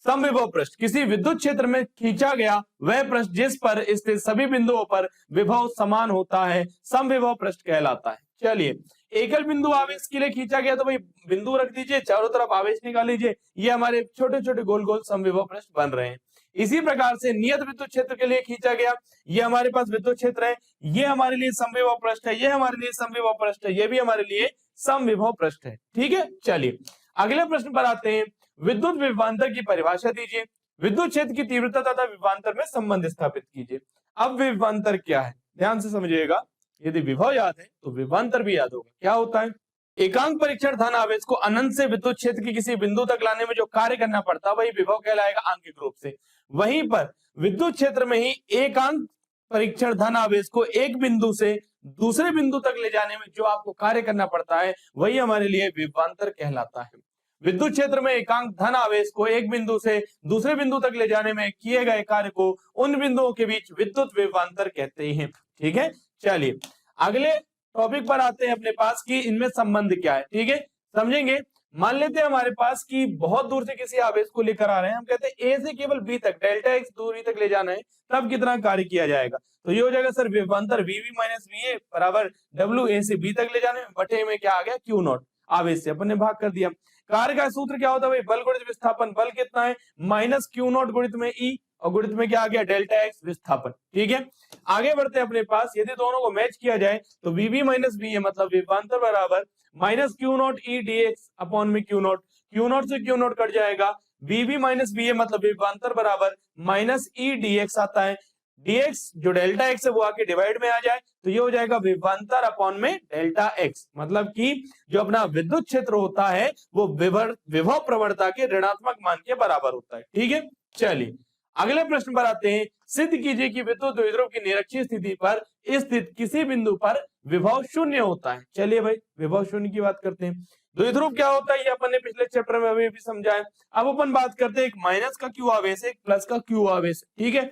समविभव पृष्ठ किसी विद्युत क्षेत्र में खींचा गया वह पृष्ठ जिस पर स्थित सभी बिंदुओं पर विभव समान होता है, समविभव पृष्ठ कहलाता है। चलिए, एकल बिंदु आवेश के लिए खींचा गया तो भाई बिंदु रख दीजिए, चारों तरफ आवेश निकाल लीजिए, ये हमारे छोटे छोटे गोल गोल समविभव पृष्ठ बन रहे हैं। इसी प्रकार से नियत विद्युत क्षेत्र के लिए खींचा गया, ये हमारे पास विद्युत क्षेत्र है, ये हमारे लिए समविभव पृष्ठ है, ये हमारे लिए समविभव पृष्ठ है, ये भी हमारे लिए समविभव पृष्ठ है। ठीक है, चलिए अगले प्रश्न पर आते हैं। विद्युत विभवांतर की परिभाषा दीजिए, विद्युत क्षेत्र की तीव्रता तथा विभवांतर में संबंध स्थापित कीजिए। अब विभवांतर क्या है, ध्यान से समझिएगा। यदि विभव याद है तो विभवांतर भी याद होगा। क्या होता है, एकांक परीक्षण धन आवेश को अनंत से विद्युत क्षेत्र की किसी बिंदु तक लाने में जो कार्य करना पड़ता है वही विभव कहलाएगा आंकिक रूप से। वहीं पर विद्युत क्षेत्र में ही एकांक परीक्षण धन आवेश को एक बिंदु से दूसरे बिंदु तक ले जाने में जो आपको कार्य करना पड़ता है वही हमारे लिए विभवांतर कहलाता है। विद्युत क्षेत्र में एकांक धन आवेश को एक बिंदु से दूसरे बिंदु तक ले जाने में किए गए कार्य को उन बिंदुओं के बीच विद्युत विभवांतर कहते हैं। ठीक है, चलिए अगले टॉपिक पर आते हैं अपने पास कि इनमें संबंध क्या है। ठीक है, समझेंगे। मान लेते हैं हमारे पास कि बहुत दूर से किसी आवेश को लेकर आ रहे हैं, हम कहते हैं ए से केवल बी तक डेल्टा एक्स दूरी तक ले जाना है, तब कितना कार्य किया जाएगा। तो ये हो जाएगा सर विभवांतर वीवी माइनस वीए बराबर डब्ल्यू ए से बी तक ले जाने में बटे में क्या आ गया क्यू नॉट, आवेश से अपन ने भाग कर दिया। कार्य का सूत्र क्या होता है भाई, बल गुणित विस्थापन। बल कितना है, माइनस क्यू नॉट गुणित में ई, और गुणित में क्या आ गया डेल्टा एक्स विस्थापन। ठीक है, आगे बढ़ते हैं अपने पास। यदि दोनों को मैच किया जाए तो वीबी माइनस वी मतलब विभवांतर बराबर minus Q not E D x upon में क्यू नॉट से क्यू नॉट कट जाएगा। वीबी माइनस वी मतलब विभवांतर बराबर माइनस ई डी एक्स आता है, डीएक्स जो डेल्टा एक्स है वो आके डिवाइड में आ जाए तो ये हो जाएगा विभवांतर अपॉन में डेल्टा एक्स। मतलब कि जो अपना विद्युत क्षेत्र होता है वो विभव प्रवणता के ऋणात्मक मान के बराबर होता है। ठीक है, चलिए अगले प्रश्न पर आते हैं। सिद्ध कीजिए कि विद्युत द्विध्रुव की निरक्षीय स्थिति पर स्थित किसी बिंदु पर विभव शून्य होता है। चलिए भाई विभव शून्य की बात करते हैं। द्विध्रुव क्या होता है ये अपन ने पिछले चैप्टर में अभी भी समझा है। अब अपन बात करते हैं एक माइनस का क्यू आवेश है, एक प्लस का क्यू आवेश। ठीक है,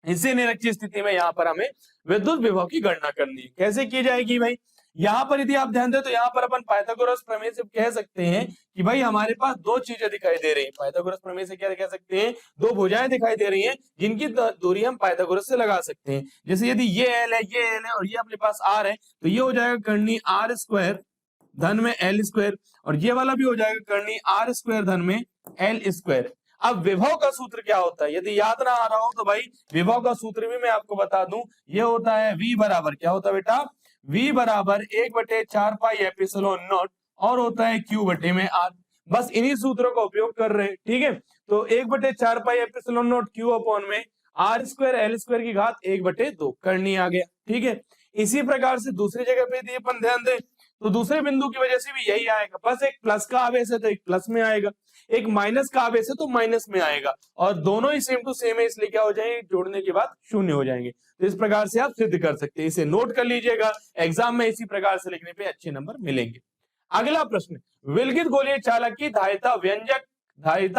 इसी निरक्षीय स्थिति में यहाँ पर हमें विद्युत विभव की गणना करनी है। कैसे की जाएगी भाई, यहाँ पर यदि आप ध्यान दें तो यहाँ पर अपन पाइथागोरस प्रमेय से कह सकते हैं कि भाई हमारे पास दो चीजें दिखाई दे रही हैं। पाइथागोरस प्रमेय से क्या कह सकते हैं, दो भुजाएं दिखाई दे रही हैं जिनकी दूरी हम पाइथागोरस से लगा सकते हैं। जैसे यदि ये एल है, ये एल है और ये अपने पास आर है, तो ये हो जाएगा कर्णी आर स्क्वायर धन में एल स्क्वायर, और ये वाला भी हो जाएगा कर्णी आर स्क्वायर धन में एल स्क्वायर। अब विभव का सूत्र क्या होता है, यदि याद ना आ रहा हो तो भाई विभव का सूत्र भी मैं आपको बता दूं, ये होता है v बराबर, क्या होता है बेटा, v बराबर 1/4 पाई एप्सिलॉन नॉट और होता है q बटे में r। बस इन्हीं सूत्रों का उपयोग कर रहे हैं, ठीक है। तो 1/4 pi epsilon not q upon में r स्क्वायर एल स्क्वायर की घात 1/2 करनी आ गया, ठीक है। इसी प्रकार से दूसरी जगह पे यदि अपन ध्यान दें तो दूसरे बिंदु की वजह से भी यही आएगा, बस एक प्लस का आवेश है तो एक प्लस में आएगा, एक माइनस का आवेश है तो माइनस में आएगा, और दोनों ही सेम टू सेम है इसलिए क्या हो जाएंगे, जोड़ने के बाद शून्य हो जाएंगे। तो इस प्रकार से आप सिद्ध कर सकते हैं, इसे नोट कर लीजिएगा, एग्जाम में इसी प्रकार से लिखने पे अच्छे नंबर मिलेंगे। अगला प्रश्न, विलगित गोलीय चालक की धारिता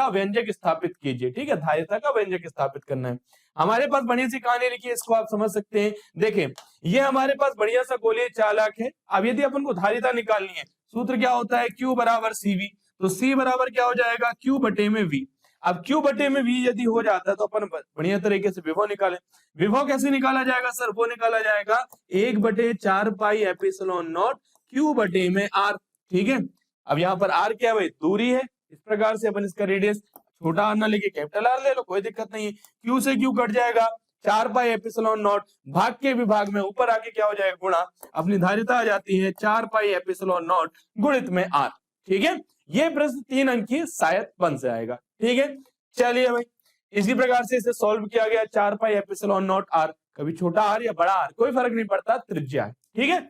व्यंजक स्थापित कीजिए, ठीक है, धारिता का व्यंजक स्थापित करना है। हमारे पास बढ़िया सी कहानी लिखी है, इसको आप समझ सकते हैं। देखें, ये हमारे पास बढ़िया सा गोलीय चालक है। अब यदि अपन को धारिता निकालनी है, सूत्र क्या होता है, Q बराबर CV, तो C बराबर क्या हो जाएगा, Q बटे में V। अब Q बटे में V यदि हो जाता है तो अपन बढ़िया तरीके से विभव निकालें। विभव कैसे निकाला जाएगा सर, वो निकाला जाएगा 1/4 पाई एप्सिलॉन नॉट Q बटे में R, ठीक है। अब यहाँ पर R क्या है, दूरी है, इस प्रकार से अपन इसका रेडियस छोटा आर ना लेके कैपिटल आर ले लो, कोई दिक्कत नहीं है। Q से Q कट जाएगा, 4 पाई एप्सिलॉन नॉट, भाग के विभाग में ऊपर आके क्या हो जाएगा, गुणा, अपनी धारिता आ जाती है 4 पाई एप्सिलॉन नॉट गुणित में R, ठीक है। ये प्रश्न 3 अंकीय शायद बन से आएगा, ठीक है। चलिए भाई, इसी प्रकार से इसे सॉल्व किया गया, 4 पाई एप्सिलॉन नॉट R, कभी छोटा आर या बड़ा आर कोई फर्क नहीं पड़ता, त्रिज्या है, ठीक है।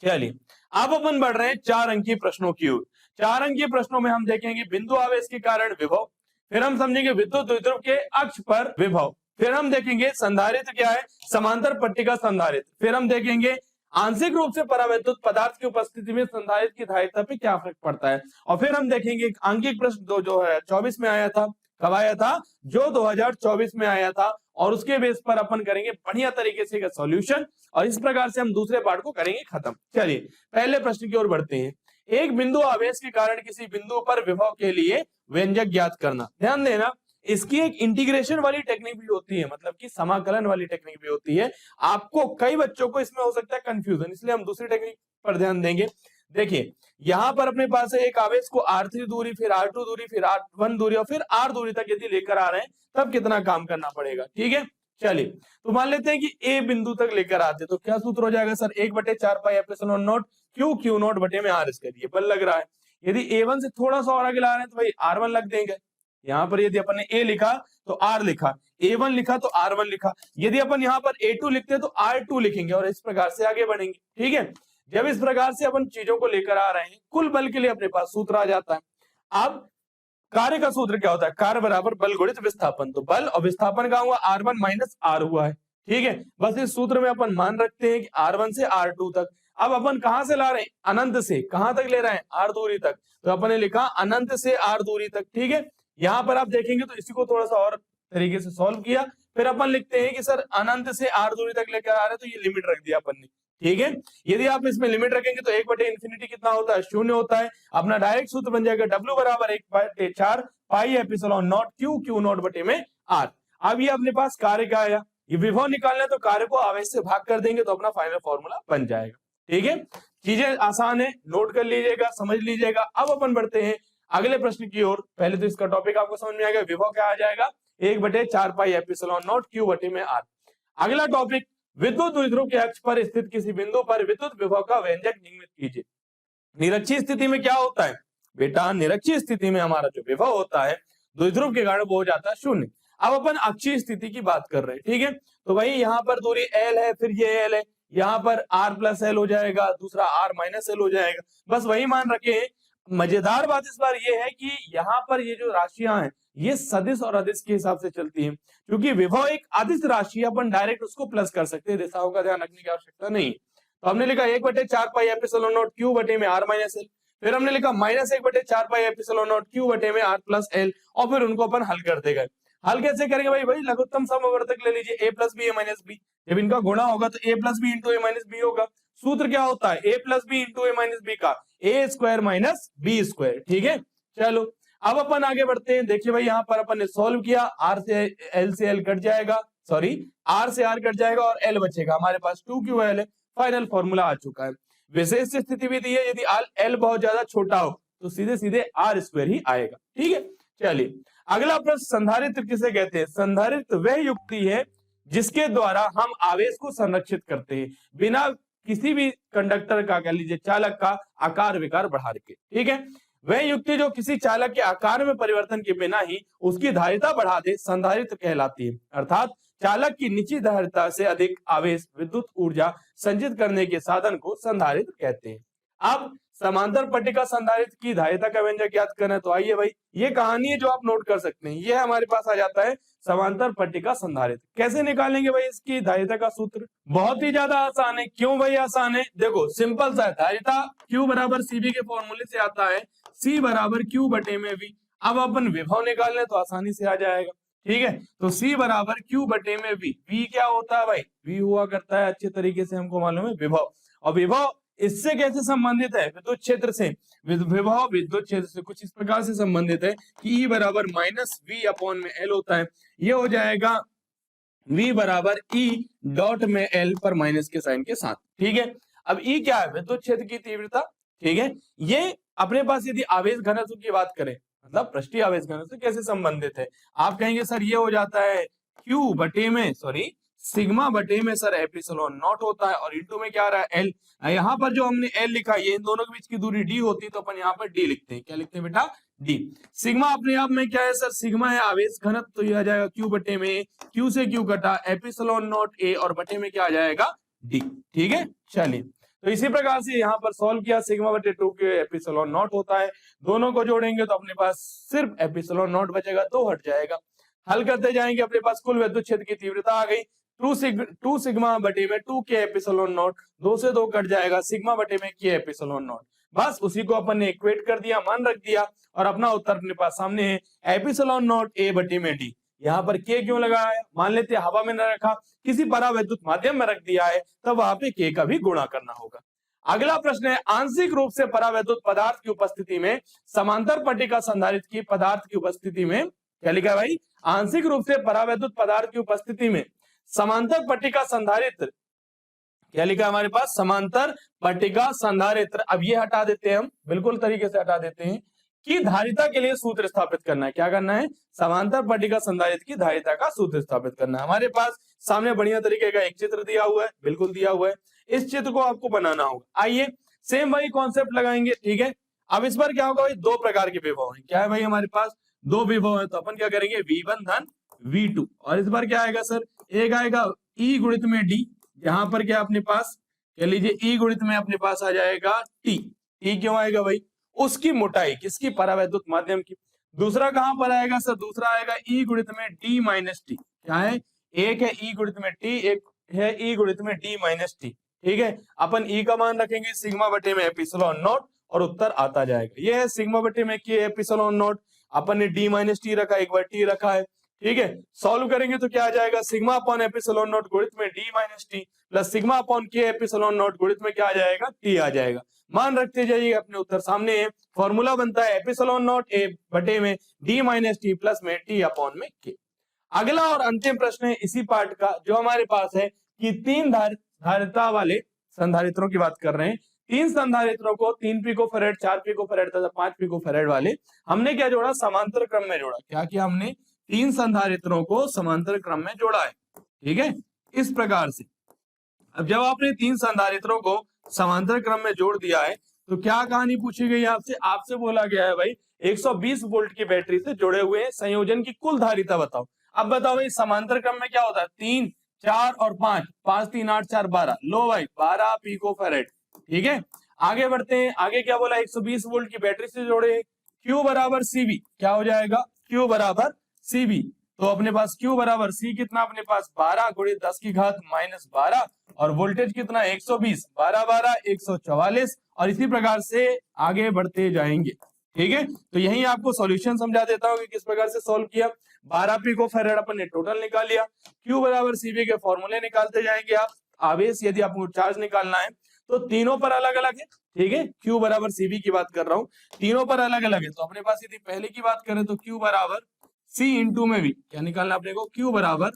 चलिए अब अपन बढ़ रहे हैं 4 अंकीय प्रश्नों की ओर। 4 अंकीय प्रश्नों में हम देखेंगे बिंदु आवेश के कारण विभव, फिर हम समझेंगे विद्युत द्विध्रुव के अक्ष पर विभव, फिर हम देखेंगे संधारित्र क्या है, समांतर पट्टिका संधारित्र, फिर हम देखेंगे आंशिक रूप से परावैद्युत पदार्थ की उपस्थिति में संधारित्र की धारिता पे क्या फर्क पड़ता है, और फिर हम देखेंगे आंकिक प्रश्न जो है 24 में आया था, कब आया था, जो 2024 में आया था, और उसके बेस पर अपन करेंगे बढ़िया तरीके से सॉल्यूशन, और इस प्रकार से हम दूसरे पार्ट को करेंगे खत्म। चलिए पहले प्रश्न की ओर बढ़ते हैं। एक बिंदु आवेश के कारण किसी बिंदु पर विभव के लिए व्यंजक ज्ञात करना। ध्यान देना, इसकी एक इंटीग्रेशन वाली टेक्निक भी होती है, मतलब कि समाकलन वाली टेक्निक भी होती है। आपको कई बच्चों को इसमें हो सकता है कंफ्यूजन, इसलिए हम दूसरी टेक्निक पर ध्यान देंगे। देखिए यहाँ पर अपने पास है एक आवेश को R3 दूरी, फिर R2 दूरी, फिर R1 दूरी और फिर R दूरी तक यदि लेकर आ रहे हैं तब कितना काम करना पड़ेगा, ठीक है। चलिए तो मान लेते हैं कि A बिंदु तक लेकर आते तो क्या सूत्र हो जाएगा sir, 1/4 pi epsilon not Q not बटे में R स्क्वायर। ये बल लग रहा है, यदि A1 से थोड़ा सा और आगे ला रहे हैं तो भाई R1 लग देंगे। यहाँ पर यदि अपन ने A लिखा तो R लिखा, A1 लिखा तो R1 लिखा, यदि अपन यहाँ पर A2 लिखते हैं तो R2 लिखेंगे, और इस प्रकार से आगे बढ़ेंगे, ठीक है। जब इस प्रकार से अपन चीजों को लेकर आ रहे हैं, कुल बल के लिए अपने पास सूत्र आ जाता है। अब कार्य का सूत्र क्या होता है, कार्य बराबर बल गुणित विस्थापन, तो बल और विस्थापन का हुआ R1 माइनस R हुआ है, ठीक है। बस इस सूत्र में अपन मान रखते हैं कि R1 से R2 तक। अब अपन कहां से ला रहे हैं, अनंत से कहां तक ले रहे हैं, R दूरी तक, तो अपन ने लिखा अनंत से R दूरी तक, ठीक है। यहाँ पर आप देखेंगे तो इसी को थोड़ा सा और तरीके से सॉल्व किया, फिर अपन लिखते हैं कि सर अनंत से R दूरी तक लेकर आ रहे हैं तो ये लिमिट रख दिया अपन ने, ठीक है। यदि आप इसमें लिमिट रखेंगे तो 1/इंफिनिटी कितना होता है, 0 होता है। अपना डायरेक्ट सूत्र बन जाएगा W बराबर 1/4 pi epsilon not Q not बटे में R। अब ये अपने पास कार्य का आया, ये विभव निकालना है तो कार्य को आवेश से भाग कर देंगे तो अपना फाइनल फॉर्मूला बन जाएगा, ठीक है। चीजें आसान है, नोट कर लीजिएगा, समझ लीजिएगा। अब अपन बढ़ते हैं अगले प्रश्न की ओर। पहले तो इसका टॉपिक आपको समझ में आ गया, विभव क्या आ जाएगा, 1/4 पाई एप्सिलॉन नॉट Q बटे में R। अगला टॉपिक, विद्युत द्विध्रुव के अक्ष पर स्थित किसी बिंदु पर विद्युत विभव का व्यंजक निम्नित कीजिए। निरक्षीय स्थिति में क्या होता है बेटा, निरक्षीय स्थिति में हमारा जो विभव होता है द्विध्रुव के कारण वो हो जाता है 0। अब अपन अक्षीय स्थिति की बात कर रहे हैं, ठीक है। तो भाई यहाँ पर दूरी L है, फिर ये L है, यहाँ पर R प्लस L हो जाएगा, दूसरा R माइनस L हो जाएगा, बस वही मान रखे। मजेदार बात इस बार ये है कि यहाँ पर ये जो राशियां हैं ये सदिश और अदिश के हिसाब से चलती हैं, क्योंकि विभव एक अदिश राशि है, अपन डायरेक्ट उसको प्लस कर सकते हैं, दिशाओं का ध्यान रखने की आवश्यकता नहीं। तो हमने लिखा 1/4 पाई एप्सिलॉन नॉट Q बटे में R माइनस L, फिर हमने लिखा minus 1/4 pi epsilon not Q बटे में R प्लस L, और फिर उनको अपन हल करते गए। हल कैसे करेंगे भाई लघुत्तम समवर्तक ले लीजिए, A plus B A minus B, जब इनका गुणा होगा तो A plus B into A minus B होगा, सूत्र क्या होता है A plus B into A minus B का A square minus B square. ठीक है, चलो अब अपन आगे बढ़ते हैं। देखिए भाई यहाँ पर अपन ने सॉल्व किया, आर से एल कट जाएगा, सॉरी आर से आर कट जाएगा और एल बचेगा हमारे पास 2QL है। फाइनल फॉर्मूला आ चुका है। विशेष स्थिति भी दी है, यदि एल बहुत ज्यादा छोटा हो तो सीधे सीधे आर स्क्वायर ही आएगा। ठीक है, चलिए अगला प्रश्न, संधारित्र किसे कहते हैं? संधारित्र वह युक्ति है जिसके द्वारा हम आवेश को संरक्षित करते हैं बिना किसी भी कंडक्टर का, कह लीजिए चालक का आकार विकार बढ़ा के। ठीक है, वह युक्ति जो किसी चालक के आकार में परिवर्तन के बिना ही उसकी धारिता बढ़ा दे संधारित्र कहलाती है। अर्थात चालक की निश्चित धारिता से अधिक आवेश विद्युत ऊर्जा संचित करने के साधन को संधारित्र कहते हैं। अब समांतर पट्टिका संधारित्र की धारिता का व्यंजक याद करना है, तो आइए भाई ये कहानी है जो आप नोट कर सकते हैं। ये हमारे पास आ जाता है समांतर पट्टिका संधारित्र। कैसे निकालेंगे भाई इसकी धारिता का सूत्र? बहुत ही ज्यादा आसान है। क्यों भाई आसान है? देखो सिंपल सा है, धारिता Q बराबर CB के फॉर्मूले से आता है C बराबर Q बटे में V। अब अपन विभव निकाल लें तो आसानी से आ जाएगा। ठीक है, तो C बराबर Q बटे में V। V क्या होता है भाई? V हुआ करता है, अच्छे तरीके से हमको मालूम है, विभव। और विभव इससे कैसे संबंधित है? विद्युत क्षेत्र से। विभव विद्युत क्षेत्र से कुछ इस प्रकार से संबंधित है कि E बराबर माइनस V अपॉन में L होता है। ये हो जाएगा V बराबर E डॉट में L पर माइनस के साइन के साथ। ठीक है, अब E क्या है? विद्युत क्षेत्र की तीव्रता। ठीक है, ये अपने पास यदि आवेश घनत्व की बात करें, मतलब पृष्ठीय आवेश घनत्व कैसे संबंधित है, आप कहेंगे सर ये हो जाता है Q बटे में, सॉरी सिग्मा बटे में सर एप्सिलॉन नॉट होता है, और इंटू में क्या आ रहा है? L। यहाँ पर जो हमने L लिखा, ये इन दोनों के बीच की दूरी D होती है, तो अपन यहाँ पर D लिखते हैं। क्या लिखते हैं बेटा? D। सिग्मा अपने आप में क्या है सर? सिग्मा है आवेश घनत्व, तो ये आ जाएगा Q बटे में, Q से Q कटा एप्सिलॉन नॉट A और बटे में क्या आ जाएगा? D। ठीक है, चलिए तो इसी प्रकार से यहाँ पर सॉल्व किया, सिग्मा बटे 2 के एप्सिलॉन नॉट होता है, दोनों को जोड़ेंगे तो अपने पास सिर्फ एप्सिलॉन नॉट बचेगा, तो हट जाएगा। हल करते जाएंगे, अपने पास कुल विद्युत क्षेत्र की तीव्रता आ गई 2 सिग्मा बटे में 2 के एप्सिलॉन नॉट, 2 से 2 कट जाएगा, सिग्मा बटे में के एप्सिलॉन नॉट। बस उसी को अपन ने इक्वेट कर दिया, मान रख दिया, और अपना उत्तर अपने पास सामने है एप्सिलॉन नॉट ए बटे में डी। यहाँ पर के क्यों लगाया है? मान लेते हैं हवा में न रखा, किसी परावैद्युत माध्यम में रख दिया है, तब वहां पे के का भी गुणा करना होगा। अगला प्रश्न है, आंशिक रूप से परावैद्युत पदार्थ की उपस्थिति में समांतर पट्टिका संधारित्र की पदार्थ की उपस्थिति में, क्या लिखा है भाई? आंशिक रूप से परावैद्युत पदार्थ की उपस्थिति में समांतर पट्टिका संधारित्र, क्या लिखा है हमारे पास? समांतर पट्टिका संधारित्र। अब ये हटा देते हैं हम, बिल्कुल तरीके से हटा देते हैं कि धारिता के लिए सूत्र स्थापित करना है। क्या करना है? समांतर पट्टिका संधारित्र की धारिता का सूत्र स्थापित करना है। हमारे पास सामने बढ़िया तरीके का एक चित्र दिया हुआ है, बिल्कुल दिया हुआ है, इस चित्र को आपको बनाना होगा। आइए सेम वही कॉन्सेप्ट लगाएंगे। ठीक है, अब इस बार क्या होगा भाई? दो प्रकार के विभव है। क्या है भाई? हमारे पास दो विभव है, तो अपन क्या करेंगे? V1 धन V2। और इस बार क्या आएगा सर? एक आएगा E गुणित में D, यहाँ पर क्या अपने पास, कह लीजिए E गुणित में अपने पास आ जाएगा T। T क्यों आएगा भाई? उसकी मोटाई, किसकी? परावैद्युत माध्यम की। दूसरा कहां पर आएगा सर? दूसरा आएगा E गुणित में D माइनस टी। क्या है? एक है E गुणित में T, एक है E गुणित में D माइनस टी। ठीक है, अपन E का मान रखेंगे सिग्मा बटे में एप्सिलॉन नॉट, और उत्तर आता जाएगा। ये है सिग्मा बटे में के एप्सिलॉन नॉट, अपन ने D माइनस टी रखा, एक बार T रखा है। ठीक है, सॉल्व करेंगे तो क्या आ जाएगा? सिग्मा अपॉन एप्सिलॉन नॉट गुणित में D minus T plus sigma upon के एप्सिलॉन नॉट गुणित में क्या आ जाएगा? T आ जाएगा। मान रखते जाइए, अपने उत्तर सामने है। फॉर्मूला बनता है एप्सिलॉन नॉट ए बटे में D माइनस टी प्लस में T अपॉन में K। अगला और अंतिम प्रश्न है इसी पार्ट का, जो हमारे पास है कि तीन धारिता वाले संधारित्रों की बात कर रहे हैं। तीन संधारित्रों को 3 पिकोफैरेड, 4 पिकोफैरेड तथा 5 पिकोफैरेड वाले हमने क्या जोड़ा? समांतर क्रम में जोड़ा। क्या किया हमने? तीन संधारित्रों को समांतर क्रम में जोड़ा है। ठीक है, इस प्रकार से अब जब आपने तीन संधारित्रों को समांतर क्रम में जोड़ दिया है, तो क्या कहानी पूछी गई आपसे? आपसे बोला गया है भाई 120 वोल्ट की बैटरी से जुड़े हुए संयोजन की कुल धारिता बताओ। अब बताओ भाई समांतर क्रम में क्या होता है? 3, 4 और 5, 5, 3, 8, 4, 12। लो भाई 12 पिकोफैरेड। ठीक है, आगे बढ़ते हैं। आगे क्या बोला? 120 वोल्ट की बैटरी से जोड़े, Q बराबर CB। क्या हो जाएगा? Q बराबर CB। तो अपने पास Q बराबर C कितना? अपने पास 12 गुणित 10 की घात माइनस 12, और वोल्टेज कितना? 120, 12 12 144, और इसी प्रकार से आगे बढ़ते जाएंगे। ठीक है, तो यही आपको सॉल्यूशन समझा देता हूं कि किस प्रकार से सॉल्व किया। 12 पिकोफैरेड अपन ने टोटल निकाल लिया। Q बराबर CB के फॉर्मूले निकालते जाएंगे आप। आवेश, यदि आपको चार्ज निकालना है तो तीनों पर अलग अलग है, ठीक है। Q बराबर CV की बात कर रहा हूं, तीनों पर अलग अलग है। तो अपने पास यदि पहले की बात करें तो Q बराबर C इंटू में V, क्या निकालना अपने को, Q बराबर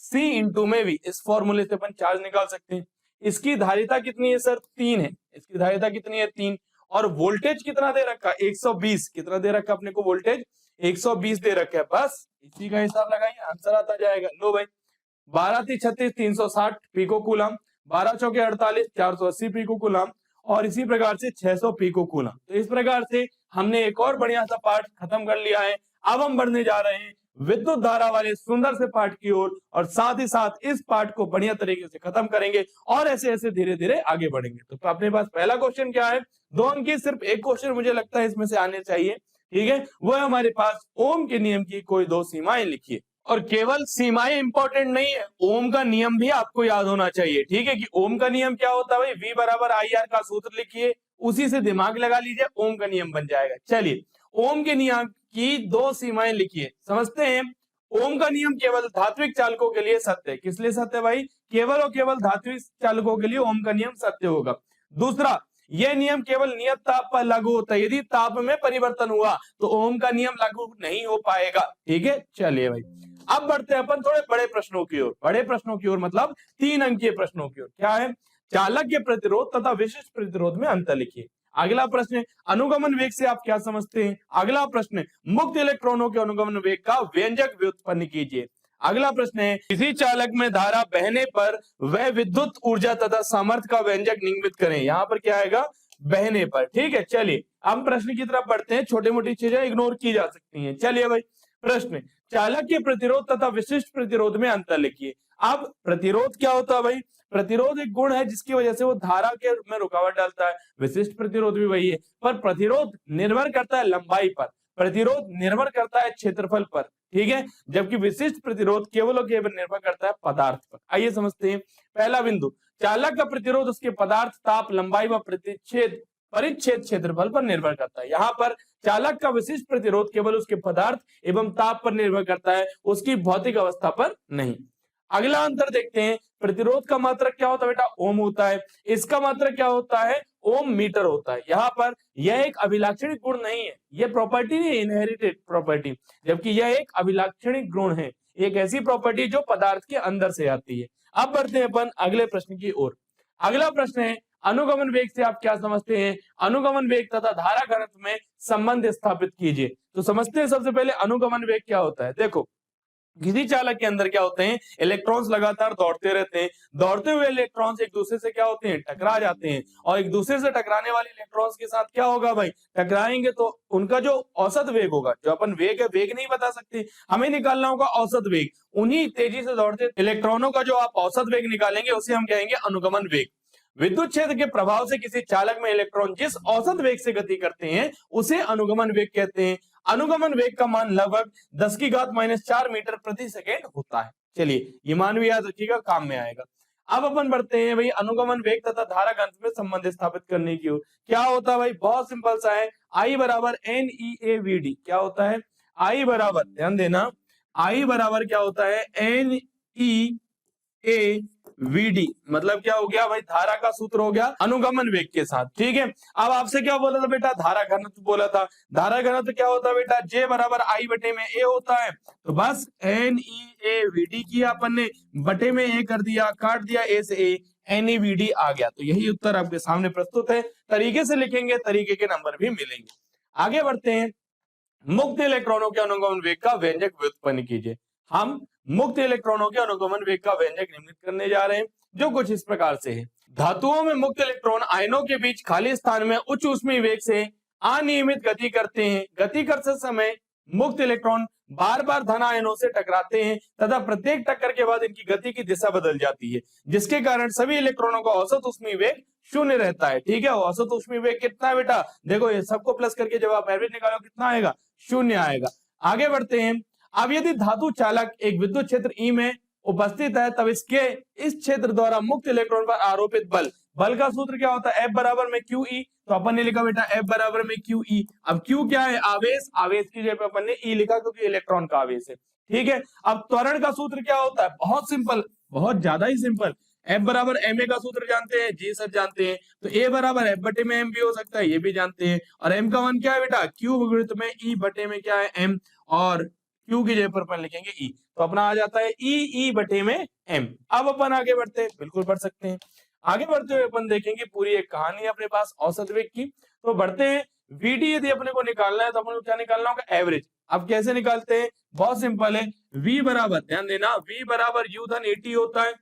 C इंटू में V। इस फॉर्मूले से अपन चार्ज निकाल सकते हैं। इसकी धारिता कितनी है सर, 3 है। इसकी धारिता कितनी है, 3। और वोल्टेज कितना दे रखा, 120। कितना दे रखा अपने को, वोल्टेज 120 दे रखा है। बस इसी का हिसाब लगाइए, आंसर आता जाएगा। लो भाई, 12 × 36 360 पिको कूलम, 12 चौके 48 480 पिको कूलम, और इसी प्रकार से 600 पिको कूलम। तो इस प्रकार से हमने एक और बढ़िया सा पार्ट खत्म कर लिया है। अब हम बढ़ने जा रहे हैं विद्युत धारा वाले सुंदर से पार्ट की ओर, और साथ ही साथ इस पार्ट को बढ़िया तरीके से खत्म करेंगे और ऐसे ऐसे धीरे धीरे आगे बढ़ेंगे। तो अपने पास पहला क्वेश्चन क्या है, 2 अंक की सिर्फ एक क्वेश्चन मुझे लगता है इसमें से आने चाहिए, ठीक है। वो है हमारे पास ओम के नियम की कोई 2 सीमाएं लिखिए। और केवल सीमाएं इंपॉर्टेंट नहीं है, ओम का नियम भी आपको याद होना चाहिए, ठीक है। कि ओम का नियम क्या होता है भाई, V बराबर IR का सूत्र लिखिए, उसी से दिमाग लगा लीजिए, ओम का नियम बन जाएगा। चलिए, ओम के नियम की 2 सीमाएं लिखिए, समझते हैं। ओम का नियम केवल धात्विक चालकों के लिए सत्य है। किस लिए सत्य है भाई, केवल और केवल धात्विक चालकों के लिए ओम का नियम सत्य होगा। दूसरा, यह नियम केवल नियत ताप पर लागू होता है, यदि ताप में परिवर्तन हुआ तो ओम का नियम लागू नहीं हो पाएगा, ठीक है। चलिए भाई, अब बढ़ते हैं अपन थोड़े बड़े प्रश्नों की ओर। बड़े प्रश्नों की ओर मतलब 3 अंकीय प्रश्नों की ओर। क्या है, चालक के प्रतिरोध तथा विशिष्ट प्रतिरोध में अंतर लिखिए। अगला प्रश्न है, अनुगमन वेग से आप क्या समझते हैं। अगला प्रश्न है, मुक्त इलेक्ट्रॉनों के अनुगमन वेग का व्यंजक व्युत्पन्न कीजिए। अगला प्रश्न है, किसी चालक में धारा बहने पर वह विद्युत ऊर्जा तथा सामर्थ्य का व्यंजक निम्नलिखित करें। यहाँ पर क्या आएगा, बहने पर, ठीक है। चलिए हम प्रश्न की तरफ बढ़ते हैं, छोटी मोटी चीजें इग्नोर की जा सकती हैं। चलिए भाई, प्रश्न, चालक के प्रतिरोध तथा विशिष्ट प्रतिरोध में अंतर लिखिए। अब प्रतिरोध क्या होता है भाई, प्रतिरोध एक गुण है जिसकी वजह से वो धारा के में रुकावट डालता है। विशिष्ट प्रतिरोध भी वही है, पर प्रतिरोध निर्भर करता है लंबाई पर, प्रतिरोध निर्भर करता है क्षेत्रफल पर, ठीक है। जबकि विशिष्ट प्रतिरोध केवल और केवल निर्भर करता है पदार्थ पर। आइए समझते हैं। पहला बिंदु, चालक का प्रतिरोध उसके पदार्थ, ताप, लंबाई व परिच्छेद क्षेत्रफल पर निर्भर करता है। यहाँ पर चालक का विशिष्ट प्रतिरोध केवल उसके पदार्थ एवं ताप पर निर्भर करता है, उसकी भौतिक अवस्था पर नहीं। अगला अंतर देखते हैं, प्रतिरोध का मात्रक क्या होता है बेटा, ओम होता है। इसका मात्रक क्या होता है, ओम मीटर होता है। यहाँ पर यह एक अभिलाक्षणिक गुण नहीं है, यह प्रॉपर्टी नहीं है, इनहेरिटेड प्रॉपर्टी, जबकि यह एक अभिलाक्षणिक गुण है, एक ऐसी प्रॉपर्टी जो पदार्थ के अंदर से आती है। अब बढ़ते हैं अपन अगले प्रश्न की ओर। अगला प्रश्न है, अनुगमन वेग से आप क्या समझते हैं। अनुगमन वेग तथा धारा घनत्व में संबंध स्थापित कीजिए। तो समझते हैं सबसे पहले अनुगमन वेग क्या होता है। देखो, किसी चालक के अंदर क्या होते हैं, इलेक्ट्रॉन्स लगातार दौड़ते रहते हैं। दौड़ते हुए इलेक्ट्रॉन्स एक दूसरे से क्या होते हैं, टकरा जाते हैं, और एक दूसरे से टकराने वाले इलेक्ट्रॉन्स के साथ क्या होगा भाई, टकराएंगे तो उनका जो औसत वेग होगा, जो अपन वेग है, वेग नहीं बता सकते, हमें निकालना होगा औसत वेग। उन्हीं तेजी से दौड़ते इलेक्ट्रॉनों का जो आप औसत वेग निकालेंगे उसे हम कहेंगे अनुगमन वेग। विद्युत क्षेत्र के प्रभाव से किसी चालक में इलेक्ट्रॉन जिस औसत वेग से गति करते हैं उसे अनुगमन वेग कहते हैं। अनुगमन वेग का मान लगभग 10⁻⁴ मीटर प्रति सेकेंड होता है। चलिए, ये मान भी याद रखिएगा, काम में आएगा। अब अपन बढ़ते हैं भाई अनुगमन वेग तथा धारा घनत्व में संबंध स्थापित करने की ओर। क्या होता है भाई, बहुत सिंपल सा है, I बराबर NEAVD। क्या होता है, I बराबर, ध्यान देना, I बराबर क्या होता है, NEAVD। मतलब क्या हो गया भाई, धारा का सूत्र हो गया अनुगमन वेग के साथ, ठीक है। अब आपसे क्या बोला था बेटा, धारा घनत्व बोला था। धारा घनत्व क्या होता है बेटा, J बराबर I बटे में A होता है। तो बस NEAVD किया अपन ने, बटे में A कर दिया, काट दिया A से A, NEVD आ गया। तो यही उत्तर आपके सामने प्रस्तुत है। तरीके से लिखेंगे, तरीके के नंबर भी मिलेंगे। आगे बढ़ते हैं, मुक्त इलेक्ट्रॉनों के अनुगमन वेग का व्यंजक व्युत्पन्न कीजिए। हम मुक्त इलेक्ट्रॉनों के अनुगमन वेग का व्यंजक निम्नलिखित करने जा रहे हैं, जो कुछ इस प्रकार से है। धातुओं में मुक्त इलेक्ट्रॉन आयनों के बीच खाली स्थान में उच्च ऊष्मीय वेग से अनियमित गति करते हैं। गति करते समय मुक्त इलेक्ट्रॉन बार बार धन आयनों से टकराते हैं तथा प्रत्येक टक्कर के बाद इनकी गति की दिशा बदल जाती है, जिसके कारण सभी इलेक्ट्रॉनों का औसत ऊष्मीय वेग 0 रहता है, ठीक है। औसत ऊष्मीय वेग कितना है बेटा, देखो ये सबको प्लस करके जब आप एवरेज निकालो कितना आएगा, 0 आएगा। आगे बढ़ते हैं। अब यदि धातु चालक एक विद्युत क्षेत्र E में उपस्थित है, तब इस क्षेत्र द्वारा मुक्त इलेक्ट्रॉन पर आरोपित बल का सूत्र क्या होता है, F बराबर में QE। तो अपन ने लिखा बेटा F बराबर में QE। अब Q क्या है, आवेश, आवेश की जगह पे अपन ने E लिखा क्योंकि इलेक्ट्रॉन का आवेश है, ठीक है। अब त्वरण का सूत्र क्या होता है, बहुत सिंपल, बहुत ज्यादा ही सिंपल, F बराबर ma का सूत्र जानते हैं? जी सर जानते हैं। तो a बराबर F बटे में m भी हो सकता है, ये भी जानते हैं। और m का मान क्या है बेटा? q गुणित में e बटे में क्या है? m। और q की जगह पर अपन लिखेंगे e, तो अपना आ जाता है e बटे में m। अब अपन आगे बढ़ते हैं, बिल्कुल बढ़ सकते हैं। आगे बढ़ते हुए अपन देखेंगे पूरी एक कहानी है अपने पास औसत वेग की। तो बढ़ते हैं, vd यदि अपने को निकालना है तो अपन को क्या निकालना होगा? एवरेज। अब कैसे निकालते हैं? बहुत सिंपल है। v बराबर, ध्यान देना, v बराबर u धन at होता है,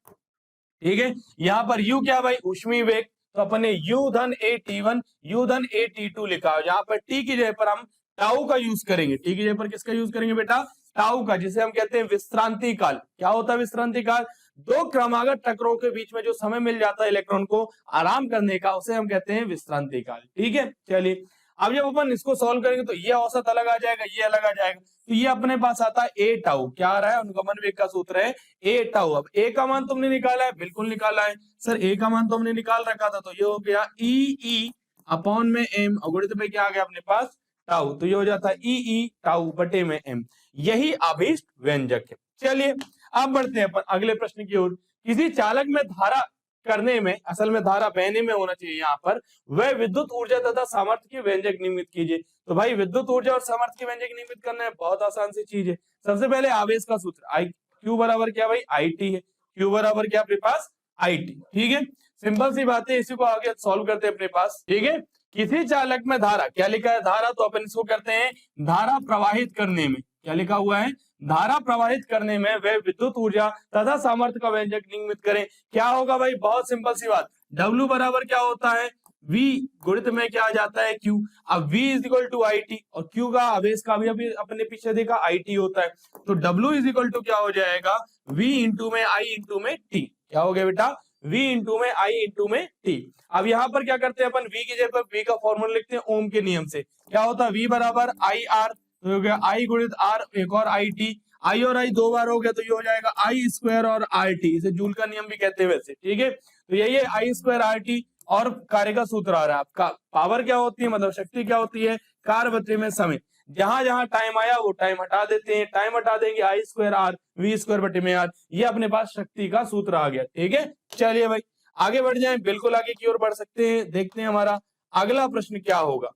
ठीक है। यहाँ पर u क्या भाई? ऊष्मीय वेग, तो अपन ने u धन at1 u धन at2 लिखा है। यहाँ पर t की जगह पर हम टाउ का यूज करेंगे। t की जगह पर किसका यूज करेंगे बेटा? टाउ का, जिसे हम कहते हैं विश्रांति काल। क्या होता है विश्रांति काल? दो क्रमागत टकराव के बीच में जो समय मिल जाता है इलेक्ट्रॉन को आराम करने का, उसे हम कहते हैं विश्रांति काल, ठीक है। चलिए, अब जब अपन इसको सॉल्व करेंगे तो ये औसत अलग आ जाएगा, ये अलग आ जाएगा, तो ये अपने पास आता है ए टाउ। क्या आ रहा है? अनुगमन वेग का सूत्र है ए टाउ। अब ए का मान तुमने निकाला है? बिल्कुल निकाला है सर, ए का मान तो हमने निकाल रखा था, तो ये हो गया ई अपॉन में एम, और गुणित में क्या आ गया अपने पास? टाउ। तो ये हो जाता है ई टाउ बटे में एम। यही अभीष्ट व्यंजक है। चलिए, अब बढ़ते हैं अपन अगले प्रश्न की ओर। किसी चालक में धारा करने में, असल में धारा बहने में होना चाहिए यहाँ पर, वह विद्युत ऊर्जा तथा सामर्थ्य के व्यंजक नियमित कीजिए। तो भाई विद्युत ऊर्जा और सामर्थ्य के व्यंजक नियमित करना है, बहुत आसान सी चीज है। सबसे पहले आवेश का सूत्र आई क्यू बराबर क्या भाई? आई टी है। क्यू बराबर क्या अपने पास? आई टी, ठीक है। सिंपल सी बात है, इसी को आगे सॉल्व करते हैं अपने पास, ठीक है। किसी चालक में धारा, क्या लिखा है? धारा, तो अपन इसको करते हैं धारा प्रवाहित करने में। क्या लिखा हुआ है? धारा प्रवाहित करने में वह विद्युत ऊर्जा तथा सामर्थ्य का व्यंजक नियमित करें। क्या होगा भाई? बहुत सिंपल सी बात, W बराबर क्या होता है? V गुणित में क्या आ जाता है? Q। अब V is equal to I T, और Q का आवेश का भी अभी अपने पीछे देखा आई टी होता है, तो W इज इक्वल टू क्या हो जाएगा? V इंटू में I इंटू में T। क्या हो गया बेटा? V इंटू में I इंटू में T। अब यहाँ पर क्या करते हैं अपन? V की जगह पर V का फॉर्मूला लिखते हैं ओम के नियम से। क्या होता है? V बराबर आई आर, तो हो गया आई गुणित आर, एक और आई टी, आई और आई दो बार हो गया, तो ये हो जाएगा आई स्क्वायर और आर टी। इसे जूल का नियम भी कहते हैं वैसे, ठीक है। तो यही है आई स्क्वायर आर टी, और कार्य का सूत्र आ रहा है आपका। पावर क्या होती है, मतलब शक्ति क्या होती है? कार्य बटे में समय। जहां जहां टाइम आया वो टाइम हटा देते हैं, टाइम हटा देंगे, आई स्क्वायर आर वी स्क्वायर बटे में आर। ये अपने पास शक्ति का सूत्र आ गया, ठीक है। चलिए भाई आगे बढ़ जाएं, बिल्कुल आगे की ओर बढ़ सकते हैं। देखते हैं हमारा अगला प्रश्न क्या होगा।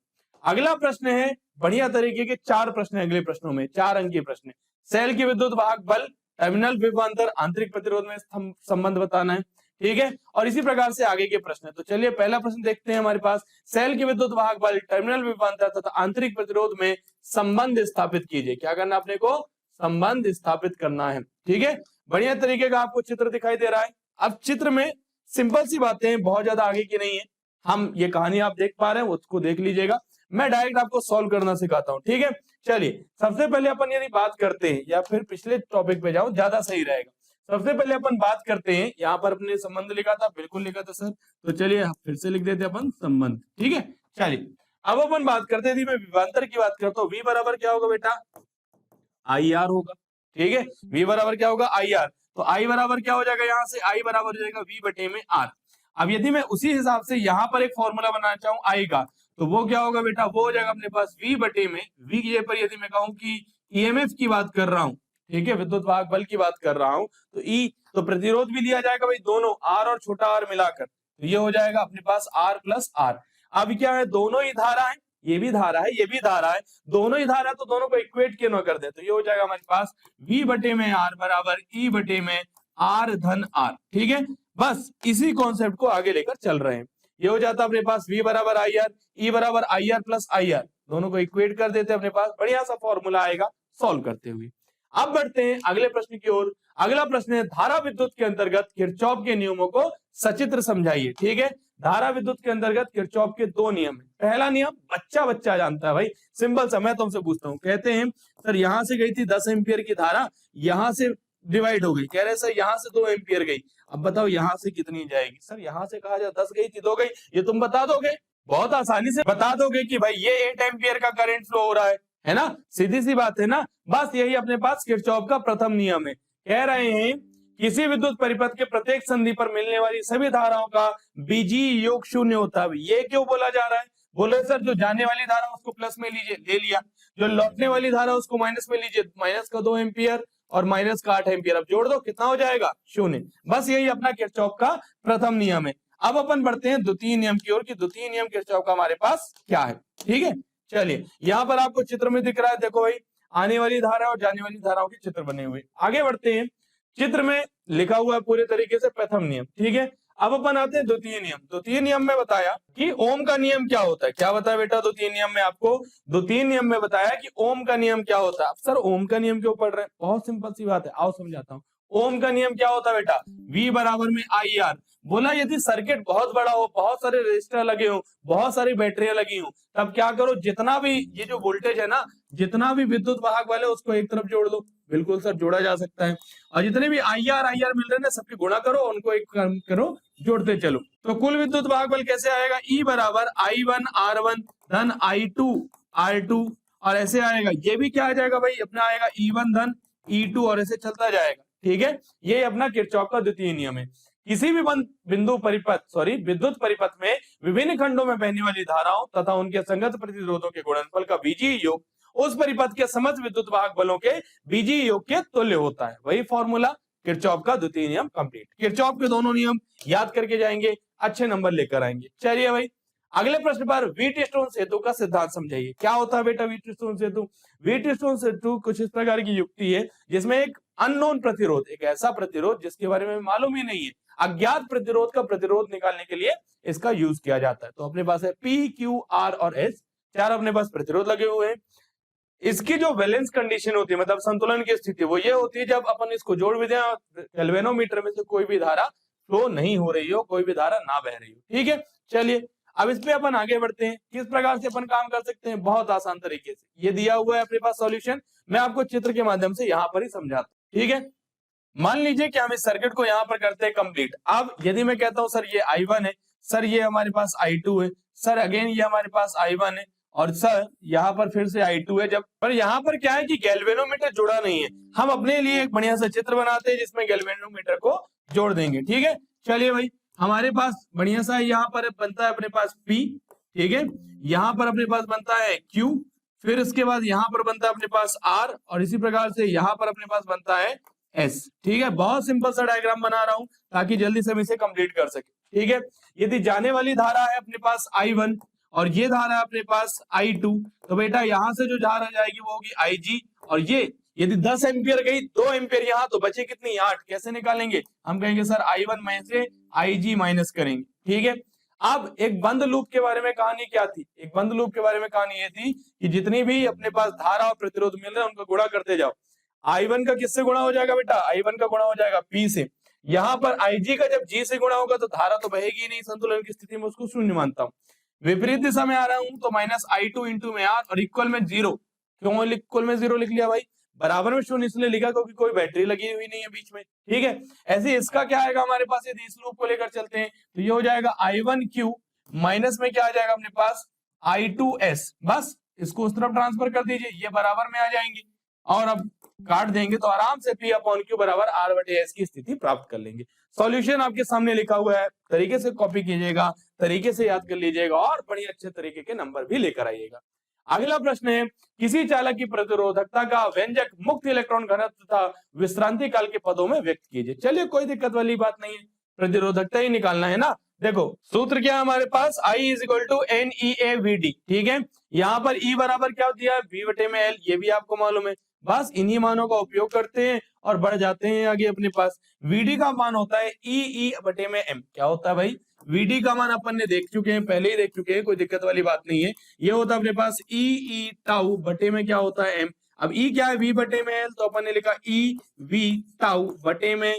अगला प्रश्न है बढ़िया तरीके के 4 प्रश्न है अगले प्रश्नों में, 4 अंक के प्रश्न। सेल की विद्युत वाहक बल, टर्मिनल विभवांतर, आंतरिक प्रतिरोध में संबंध बताना है, ठीक है। और इसी प्रकार से आगे के प्रश्न है। तो चलिए पहला प्रश्न देखते हैं हमारे पास। सेल की विद्युत वाहक बल, टर्मिनल विभवांतर तथा आंतरिक प्रतिरोध में संबंध स्थापित कीजिए। क्या करना अपने को? संबंध स्थापित करना है, ठीक है। बढ़िया तरीके का आपको चित्र दिखाई दे रहा है। अब चित्र में सिंपल सी बातें हैं, बहुत ज्यादा आगे की नहीं है। हम ये कहानी आप देख पा रहे हैं, उसको देख लीजिएगा। मैं डायरेक्ट आपको सॉल्व करना सिखाता हूं, ठीक है। चलिए सबसे पहले अपन यदि बात करते हैं, या फिर पिछले टॉपिक पे जाओ, ज्यादा सही रहेगा। सबसे पहले अपन बात करते हैं, यहाँ पर अपने संबंध लिखा था, बिल्कुल लिखा था सर, तो चलिए फिर से लिख देते अपन संबंध, ठीक है। चलिए अब अपन बात करते हैं, मैं विभवांतर की बात करता हूँ। V बराबर क्या होगा बेटा? आई आर होगा, ठीक है। V बराबर क्या होगा? I R. तो I बराबर क्या हो जाएगा? यहाँ से I बराबर हो जाएगा V बटे में R। अब यदि मैं उसी हिसाब से यहाँ पर एक फॉर्मूला बनाना चाहूँ I का, तो वो क्या होगा बेटा? वो हो जाएगा अपने पास V बटे में, V की जगह पर यदि मैं कहूँ कि EMF की बात कर रहा हूँ, ठीक है, विद्युत वाहक बल की बात कर रहा हूँ, तो E, तो प्रतिरोध भी लिया जाएगा भाई दोनों R और छोटा r मिलाकर, तो ये हो जाएगा अपने पास R प्लस R। अब क्या है? दोनों ही धारा है, ये भी धारा है, ये भी धारा है, दोनों ही धारा, तो दोनों को इक्वेट क्यों ना कर दे, तो ये हो जाएगा हमारे पास V बटे में R बराबर E बटे में R धन R, ठीक है। बस इसी कॉन्सेप्ट को आगे लेकर चल रहे हैं। ये हो जाता है अपने पास V बराबर आई आर, E बराबर I R plus I R, दोनों को इक्वेट कर देते हैं, अपने पास बढ़िया सा फॉर्मूला आएगा सॉल्व करते हुए। अब बढ़ते हैं अगले प्रश्न की ओर। अगला प्रश्न है धारा विद्युत के अंतर्गत किरचॉफ के नियमों को सचित्र समझाइए, ठीक है। धारा विद्युत के अंतर्गत किरचॉफ के 2 नियम है। पहला नियम बच्चा जानता है भाई, सिंपल सा, मैं तुमसे पूछता हूँ। कहते हैं सर यहाँ से गई थी 10 एम्पियर की धारा, यहाँ से डिवाइड हो गई, कह रहे सर यहाँ से 2 एम्पियर गई, अब बताओ यहाँ से कितनी जाएगी? सर यहाँ से कहा जाए 10 गई थी 2 गई, ये तुम बता दोगे? बहुत आसानी से बता दोगे कि भाई ये 8 एम्पियर का करंट फ्लो हो रहा है ना, सीधी सी बात है ना। बस यही अपने पास किरचॉफ का प्रथम नियम है। कह रहे हैं किसी विद्युत परिपथ के प्रत्येक संधि पर मिलने वाली सभी धाराओं का बीजीय योग 0 होता है। ये क्यों बोला जा रहा है? बोले सर जो जाने वाली धारा उसको प्लस में लीजिए, ले लिया, जो लौटने वाली धारा उसको माइनस में लीजिए, माइनस का 2 एम्पियर, और माइनस का 8 एम्पियर। अब जोड़ दो, कितना हो जाएगा? 0। बस यही अपना किरचॉफ का प्रथम नियम है। अब अपन बढ़ते हैं द्वितीय नियम की ओर कि द्वितीय नियम किरचॉफ का हमारे पास क्या है। ठीक है, चलिए यहाँ पर आपको चित्र में दिख रहा है, देखो भाई आने वाली धारा और जाने वाली धाराओं के चित्र बने हुए। आगे बढ़ते हैं, चित्र में लिखा हुआ है पूरे तरीके से प्रथम नियम। ठीक है, अब अपन आते हैं द्वितीय नियम। द्वितीय नियम में बताया कि ओम का नियम क्या होता है। क्या बताया बेटा द्वितीय नियम में? आपको द्वितीय नियम में बताया कि ओम का नियम क्या होता है। सर ओम का नियम क्यों पढ़ रहे हैं? बहुत सिंपल सी बात है, आओ समझाता हूँ। ओम का नियम क्या होता है बेटा? V बराबर में IR। बोला यदि सर्किट बहुत बड़ा हो, बहुत सारे रेजिस्टर लगे हो, बहुत सारी बैटरियां लगी हो, तब क्या करो, जितना भी ये जो वोल्टेज है ना, जितना भी विद्युत वाहक वाले उसको एक तरफ जोड़ दो। बिल्कुल सर, जोड़ा जा सकता है। और जितने भी IR मिल रहे हैं ना, सबकी गुणा करो, उनको एक करो, जोड़ते चलो। तो कुल विद्युत वाहक बल कैसे आएगा? E बराबर I1 R1 धन I2 R2, और ऐसे आएगा। ये भी क्या आ जाएगा भाई? अपना आएगा E1 धन E2, और ऐसे चलता जाएगा। ठीक है, ये अपना किरचॉफ का द्वितीय नियम है। किसी भी बिंदु परिपथ विद्युत परिपथ में विभिन्न खंडों में बहने वाली धाराओं तथा उनके संगत प्रतिरोधों के गुणनफल का बीजीय योग उस परिपथ के समस्त विद्युत वाहक बलों के बीजीय योग के तुल्य होता है। वही फॉर्मूला, किरचॉफ का द्वितीय नियम कंप्लीट। किरचॉफ के दोनों नियम याद करके जाएंगे, अच्छे नंबर लेकर आएंगे। चलिए भाई अगले प्रश्न पर व्हीटस्टोन सेतु का सिद्धांत समझाइए। क्या होता है बेटा व्हीटस्टोन सेतु? व्हीटस्टोन सेतु कुछ इस प्रकार की युक्ति है जिसमें एक अननोन प्रतिरोध, एक ऐसा प्रतिरोध जिसके बारे में मालूम ही नहीं है, अज्ञात प्रतिरोध का प्रतिरोध निकालने के लिए इसका यूज किया जाता है। तो अपने पास है P, Q, R और S, चार अपने पास प्रतिरोध लगे हुए हैं। इसकी जो बैलेंस कंडीशन होती है, मतलब संतुलन की स्थिति, वो ये होती है जब अपन इसको जोड़ भी दें और गैल्वेनोमीटर में से कोई भी धारा फ्लो नहीं हो रही हो, कोई भी धारा ना बह रही हो। ठीक है, चलिए अब इस पे अपन आगे बढ़ते हैं। किस प्रकार से अपन काम कर सकते हैं? बहुत आसान तरीके से। ये दिया हुआ है अपने पास सॉल्यूशन, मैं आपको चित्र के माध्यम से यहाँ पर ही समझाता हूँ। ठीक है, मान लीजिए कि हम इस सर्किट को यहाँ पर करते हैं कंप्लीट। अब यदि मैं कहता हूँ सर ये I1 है, सर ये हमारे पास I2 है, सर अगेन ये हमारे पास I1 है, और सर यहाँ पर फिर से I2 है। जब पर यहाँ पर क्या है कि गैल्वेनोमीटर जुड़ा नहीं है, हम अपने लिए एक बढ़िया सा चित्र बनाते हैं जिसमें गैल्वेनोमीटर को जोड़ देंगे। ठीक है, चलिए भाई हमारे पास बढ़िया सा यहाँ पर बनता है अपने पास P। ठीक है, यहाँ पर अपने पास बनता है Q, फिर इसके बाद यहाँ पर बनता है अपने पास R, और इसी प्रकार से यहाँ पर अपने पास बनता है S। ठीक है, बहुत सिंपल सा डायग्राम बना रहा हूं ताकि जल्दी से हम इसे कंप्लीट कर सके। ठीक है, यदि जाने वाली धारा है अपने पास I1 और ये धारा है अपने पास I2, तो बेटा यहाँ से जो धारा जाएगी वो होगी IG, और ये यदि 10 एम्पियर गई, 2 एम्पियर यहाँ, तो बचे कितनी? 8। कैसे निकालेंगे? हम कहेंगे सर I1 में से IG माइनस करेंगे। ठीक है, अब एक बंद लूप के बारे में कहानी क्या थी? एक बंद लूप के बारे में कहानी ये थी कि जितनी भी अपने पास धारा और प्रतिरोध मिल रहे हैं उनको गुणा करते जाओ। I1 का किससे गुणा हो जाएगा बेटा? I1 का गुणा हो जाएगा P से। यहाँ पर IG का जब G से गुणा होगा तो धारा तो बहेगी नहीं, संतुलन की स्थिति में उसको शून्य मानता हूँ। विपरीत दिशा में आ रहा हूं तो माइनस I2 इंटू में R और इक्वल में 0। क्यों इक्वल में 0 लिख लिया भाई? बराबर में शून्य इसलिए लिखा क्योंकि कोई बैटरी लगी हुई नहीं है बीच में। ठीक है, ऐसे इसका क्या आएगा हमारे पास? यदि इस लूप को लेकर चलते हैं तो ये हो जाएगा I1Q, माइनस में क्या आ जाएगा अपने पास? I2S। बस इसको उस तरफ ट्रांसफर कर दीजिए, ये बराबर में आ जाएंगे, और अब काट देंगे तो आराम से P अपॉन Q बराबर R/S की स्थिति प्राप्त कर लेंगे। सॉल्यूशन आपके सामने लिखा हुआ है, तरीके से कॉपी कीजिएगा, तरीके से याद कर लीजिएगा, और बड़ी अच्छे तरीके के नंबर भी लेकर आइएगा। अगला प्रश्न है, किसी चालक की प्रतिरोधकता का व्यंजक मुक्त इलेक्ट्रॉन घनत्व तथा विश्रांति काल के पदों में व्यक्त कीजिए। चलिए कोई दिक्कत वाली बात नहीं है, प्रतिरोधकता ही निकालना है ना। देखो सूत्र क्या है हमारे पास? I = NEAVD। ठीक है, यहाँ पर E बराबर क्या दिया है? V/L, ये भी आपको मालूम है। बस इन्हीं मानों का उपयोग करते हैं और बढ़ जाते हैं आगे। अपने पास VD का मान होता है EE/M। क्या होता है भाई? VD का मान अपन ने देख चुके हैं, पहले ही देख चुके हैं, कोई दिक्कत वाली बात नहीं है। ये होता है अपने पास EE टाउ बटे में क्या होता है? M। अब E क्या है? V/L, तो अपन ने लिखा EV टाउ बटे में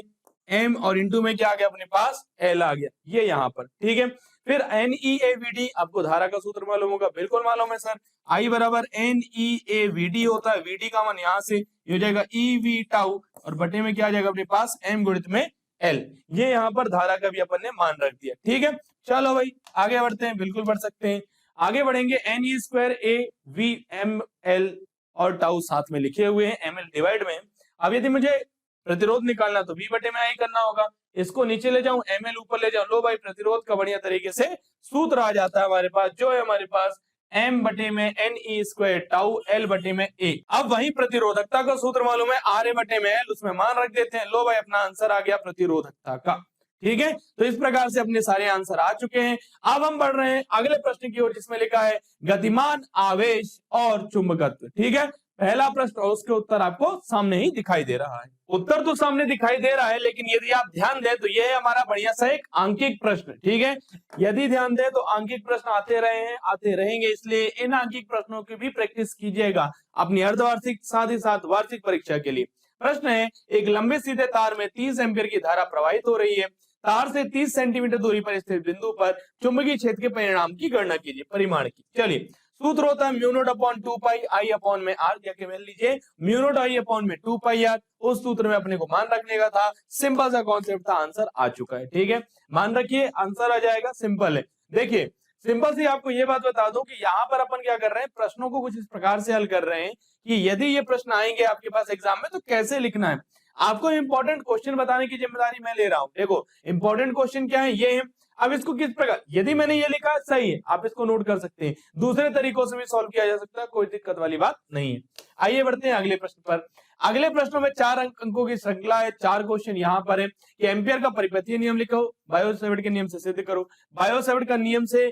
M, और इंटू में क्या आ गया अपने पास? L आ गया, ये यहाँ पर। ठीक है, फिर NEAVD, आपको धारा का सूत्र मालूम होगा? बिल्कुल मालूम है सर। I बराबर NEAVD होता है, VD का मान यहाँ से ये हो जाएगा EV टाउ, और बटे में क्या आ जाएगा अपने पास? M गुणित में L। ये यहाँ पर धारा का भी अपन ने मान रख दिया। ठीक है, चलो भाई आगे बढ़ते हैं, बिल्कुल बढ़ सकते हैं। आगे बढ़ेंगे, NE²AVML और टाउ साथ में लिखे हुए हैं, ML डिवाइड में। अब यदि मुझे प्रतिरोध निकालना तो V/I करना होगा। इसको नीचे ले जाऊं, ML ऊपर ले जाऊं, लो भाई प्रतिरोध का बढ़िया तरीके से सूत्र आ जाता है हमारे पास, जो है हमारे पास m बटे में n e square tau l बटे में a। अब वही प्रतिरोधकता का सूत्र मालूम है r बटे में l, उसमें मान रख देते हैं। लो भाई अपना आंसर आ गया प्रतिरोधकता का। ठीक है, तो इस प्रकार से अपने सारे आंसर आ चुके हैं। अब हम बढ़ रहे हैं अगले प्रश्न की ओर जिसमें लिखा है गतिमान आवेश और चुंबकत्व। ठीक है, पहला प्रश्न और उसके उत्तर आपको सामने ही दिखाई दे रहा है। उत्तर तो सामने दिखाई दे रहा है, लेकिन यदि आप ध्यान दें तो यह है हमारा बढ़िया सा एक आंकिक प्रश्न। ठीक है, यदि ध्यान दें तो आंकिक प्रश्न आते रहे हैं, आते रहेंगे, इसलिए इन आंकिक प्रश्नों की भी प्रैक्टिस कीजिएगा अपनी अर्धवार्षिक साथ ही साथ वार्षिक परीक्षा के लिए। प्रश्न है, एक लंबे सीधे तार में 30 एम्पीयर की धारा प्रवाहित हो रही है। तार से 30 सेंटीमीटर दूरी पर स्थित बिंदु पर चुंबकीय क्षेत्र के परिणाम की गणना कीजिए, परिमाण की। चलिए, सूत्र होता है mu not upon 2 pi I upon में आर, क्या मान लीजिए म्यू नॉट आई अपॉन में 2 पाई आर। उस सूत्र में अपने को मान रखने का था, सिंपल सा कॉन्सेप्ट था, आंसर आ चुका है। ठीक है, मान रखिए, आंसर आ जाएगा, सिंपल है। देखिए, सिंपल सी आपको ये बात बता दूं कि यहाँ पर अपन क्या कर रहे हैं, प्रश्नों को कुछ इस प्रकार से हल कर रहे हैं कि यदि ये प्रश्न आएंगे आपके पास एग्जाम में तो कैसे लिखना है। आपको इंपॉर्टेंट क्वेश्चन बताने की जिम्मेदारी मैं ले रहा हूं। देखो इंपॉर्टेंट क्वेश्चन क्या है, ये है। अब इसको किस प्रकार, यदि मैंने ये लिखा सही है, आप इसको नोट कर सकते हैं, दूसरे तरीकों से भी सॉल्व किया जा सकता है, कोई दिक्कत वाली बात नहीं है। आइए बढ़ते हैं अगले प्रश्न पर। अगले प्रश्नों में 4 अंकों की श्रृंखला है। 4 क्वेश्चन यहाँ पर है कि एम्पियर का परिपथीय नियम लिखो, बायो-सेवर्ट के नियम से सिद्ध करो, बायो-सेवर्ट का नियम से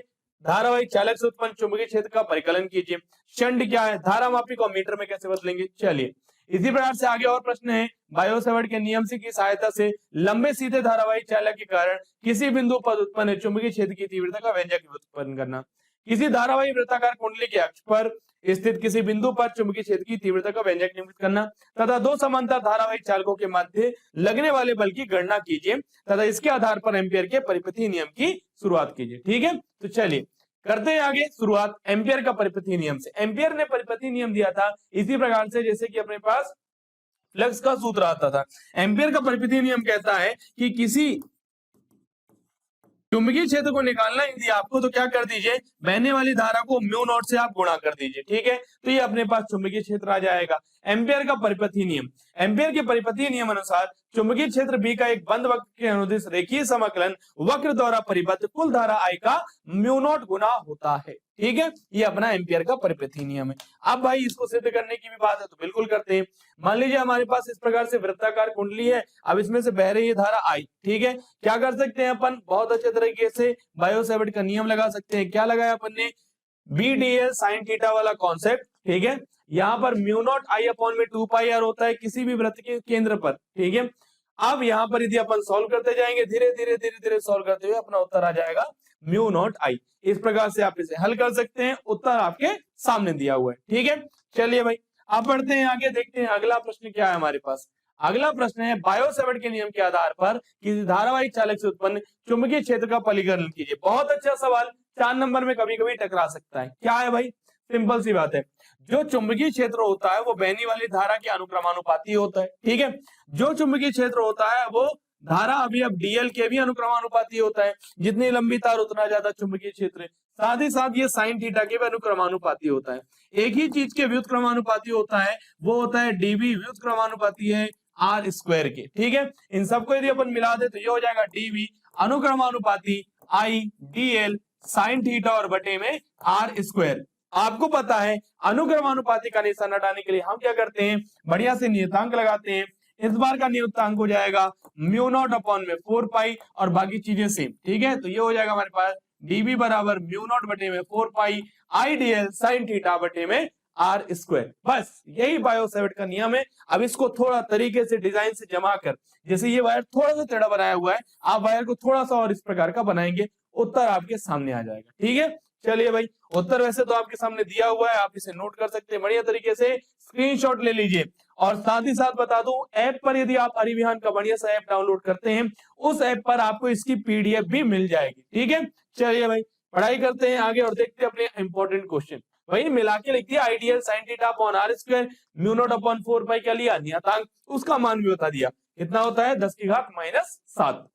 धारावाहिक चालक से उत्पन्न चुंबकीय क्षेत्र का परिकलन कीजिए, शंट क्या है, धारामापी को मीटर में कैसे बदलेंगे। चलिए, इसी प्रकार से आगे और प्रश्न है, बायो-सेवर्ट के नियम से की सहायता से लंबे सीधे धारावाहिक चालक के कारण किसी बिंदु पर उत्पन्न चुंबकीय क्षेत्र की तीव्रता का व्यंजक उत्पन्न करना। किसी धारावाही वृत्ताकार कुंडली के अक्ष पर स्थित किसी बिंदु पर चुंबकीय क्षेत्र की तीव्रता का व्यंजक निम्न करना तथा 2 समांतर धारावाहिक चालकों के मध्य लगने वाले बल की गणना कीजिए तथा इसके आधार पर एम्पियर के परिपथीय नियम की शुरुआत कीजिए। ठीक है, तो चलिए करते हैं आगे शुरुआत एम्पियर का परिपथीय नियम से। एम्पियर ने परिपथीय नियम दिया था इसी प्रकार से जैसे कि अपने पास फ्लक्स का सूत्र आता था। एम्पियर का परिपथीय नियम कहता है कि किसी चुंबकीय क्षेत्र को निकालना यदि आपको, तो क्या कर दीजिए, बहने वाली धारा को म्यू नॉट से आप गुणा कर दीजिए। ठीक है, तो ये अपने पास चुंबकीय क्षेत्र आ जाएगा। एम्पियर का परिपथीय नियम, एम्पियर के परिपथीय नियम अनुसार चुंबकीय क्षेत्र बी का एक बंद वक्र के अनुदिश रेखीय समाकलन वक्र द्वारा परिबद्ध कुल धारा आई का म्यू नॉट गुना होता है। ठीक है, ये अपना एम्पियर का परिपथीय नियम है। अब भाई इसको सिद्ध करने की भी बात है तो बिल्कुल करते हैं। मान लीजिए हमारे पास इस प्रकार से वृत्ताकार कुंडली है, अब इसमें से बह रही है धारा आई। ठीक है, क्या कर सकते हैं अपन, बहुत अच्छे तरीके से बायो-सेवर्ट का नियम लगा सकते हैं। क्या लगाया अपन ने, B D L sine theta वाला कॉन्सेप्ट। ठीक है, यहाँ पर म्यू नॉट आई अपॉन में 2 पाई आर होता है किसी भी वृत्त के केंद्र पर। ठीक है, अब यहाँ पर यदि अपन सॉल्व करते जाएंगे धीरे धीरे सॉल्व करते हुए अपना उत्तर आ जाएगा म्यू नॉट आई। इस प्रकार से आप इसे हल कर सकते हैं, उत्तर आपके सामने दिया हुआ है। ठीक है, चलिए भाई आप बढ़ते हैं आगे, देखते हैं अगला प्रश्न क्या है हमारे पास। अगला प्रश्न है, बायो-सेवर्ट के नियम के आधार पर किसी धारावाहिक चालक से उत्पन्न चुंबकीय क्षेत्र का परिकलन कीजिए। बहुत अच्छा सवाल, 4 नंबर में कभी कभी टकरा सकता है। क्या है भाई, सिंपल सी बात है, जो चुंबकीय क्षेत्र होता है वो बहने वाली धारा के अनुक्रमानुपाती होता है। ठीक है, जो चुंबकीय क्षेत्र होता है वो धारा अभी अब डीएल के भी अनुक्रमानुपाती होता है, जितनी लंबी तार उतना ज्यादा चुंबकीय क्षेत्र है। साथ ही साथ ये साइन थीटा के भी अनुक्रमानुपाती होता है। एक ही चीज के व्युत्क्रमानुपाती होता है, वो होता है डीवी व्युत्क्रमानुपाती है आर स्क्वायर के। ठीक है, इन सबको यदि अपन मिला दे तो ये हो जाएगा डीवी अनुक्रमानुपाती I D L sine theta और बटे में आर स्क्वायर। आपको पता है अनुक्रमानुपाती का निशान हटाने के लिए हम क्या करते हैं, बढ़िया से नियतांक लगाते हैं। इस बार का नियतांक हो जाएगा म्यू नॉट अपॉन में 4 पाई और बाकी चीजें सेम। ठीक है, तो ये हो जाएगा हमारे पास डीबी बराबर म्यू नॉट बटे में 4 pi I D L sine theta बटे में आर स्क्वायर। बस यही बायो-सेवर्ट का नियम है। अब इसको थोड़ा तरीके से डिजाइन से जमा कर, जैसे ये वायर थोड़ा सा टेढ़ा बनाया हुआ है, आप वायर को थोड़ा सा और इस प्रकार का बनाएंगे, उत्तर आपके सामने आ जाएगा। ठीक है, चलिए भाई उत्तर वैसे तो आपके सामने दिया हुआ है, आप इसे नोट कर सकते हैं, बढ़िया तरीके से स्क्रीनशॉट ले लीजिए। और साथ ही साथ बता दूं, ऐप पर यदि आप अरिविहान का बढ़िया सा ऐप डाउनलोड करते हैं, उस ऐप पर आपको इसकी पीडीएफ भी मिल जाएगी। ठीक है, चलिए भाई पढ़ाई करते हैं आगे और देखते हैं अपने इंपॉर्टेंट क्वेश्चन। वही मिला के लिख दिया I D L sine theta upon R square mu not upon 4 pi क्या लिया, नियतांक, उसका मान भी बता दिया कितना होता है 10 की घात -7।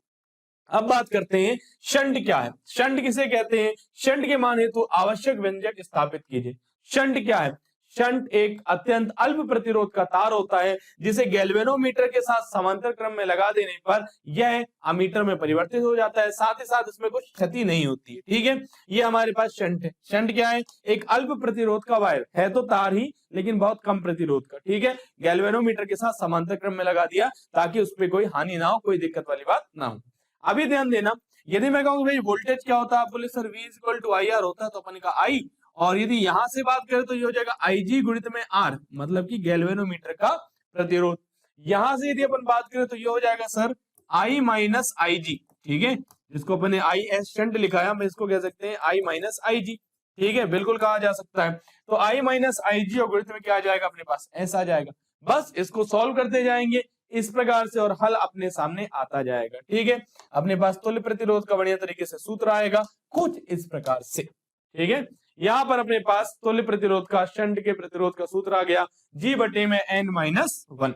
अब बात करते हैं शंट क्या है। शंट किसे कहते हैं, शंट के मान हेतु आवश्यक व्यंजक स्थापित कीजिए। शंट क्या है, शंट एक अत्यंत अल्प प्रतिरोध का तार होता है जिसे गैल्वेनोमीटर के साथ समांतर क्रम में लगा देने पर यह अमीटर में परिवर्तित हो जाता है, साथ ही साथ इसमें कुछ क्षति नहीं होती है। ठीक है, ये हमारे पास शंट है। शंट क्या है? एक अल्प प्रतिरोध का वायर है, तो तार ही लेकिन बहुत कम प्रतिरोध का। ठीक है, गैल्वेनोमीटर के साथ समांतर क्रम में लगा दिया ताकि उस पर कोई हानि ना हो, कोई दिक्कत वाली बात ना हो। अभी ध्यान देना, यदि मैं कहूँ भाई वोल्टेज क्या होता है, आप बोले सर V = IR होता है, तो अपन का I, और यदि यहां से बात करें तो ये हो जाएगा IG गुणित में R, मतलब कि गैल्वेनोमीटर का प्रतिरोध। यहां से यदि अपन बात करें तो ये हो जाएगा सर I माइनस IG। ठीक है, जिसको अपन ने IS शंट लिखा है, हम इसको कह सकते हैं I माइनस IG। ठीक है, बिल्कुल कहा जा सकता है। तो I माइनस IG और गुणित में क्या आ जाएगा अपने पास? S आ जाएगा। बस इसको सॉल्व करते जाएंगे इस प्रकार से और हल अपने सामने आता जाएगा। ठीक है, अपने पास तुल्य प्रतिरोध का बढ़िया तरीके से सूत्र आएगा कुछ इस प्रकार से। ठीक है, यहां पर अपने पास तुल्य प्रतिरोध का, शंट के प्रतिरोध का सूत्र आ गया G/N-1।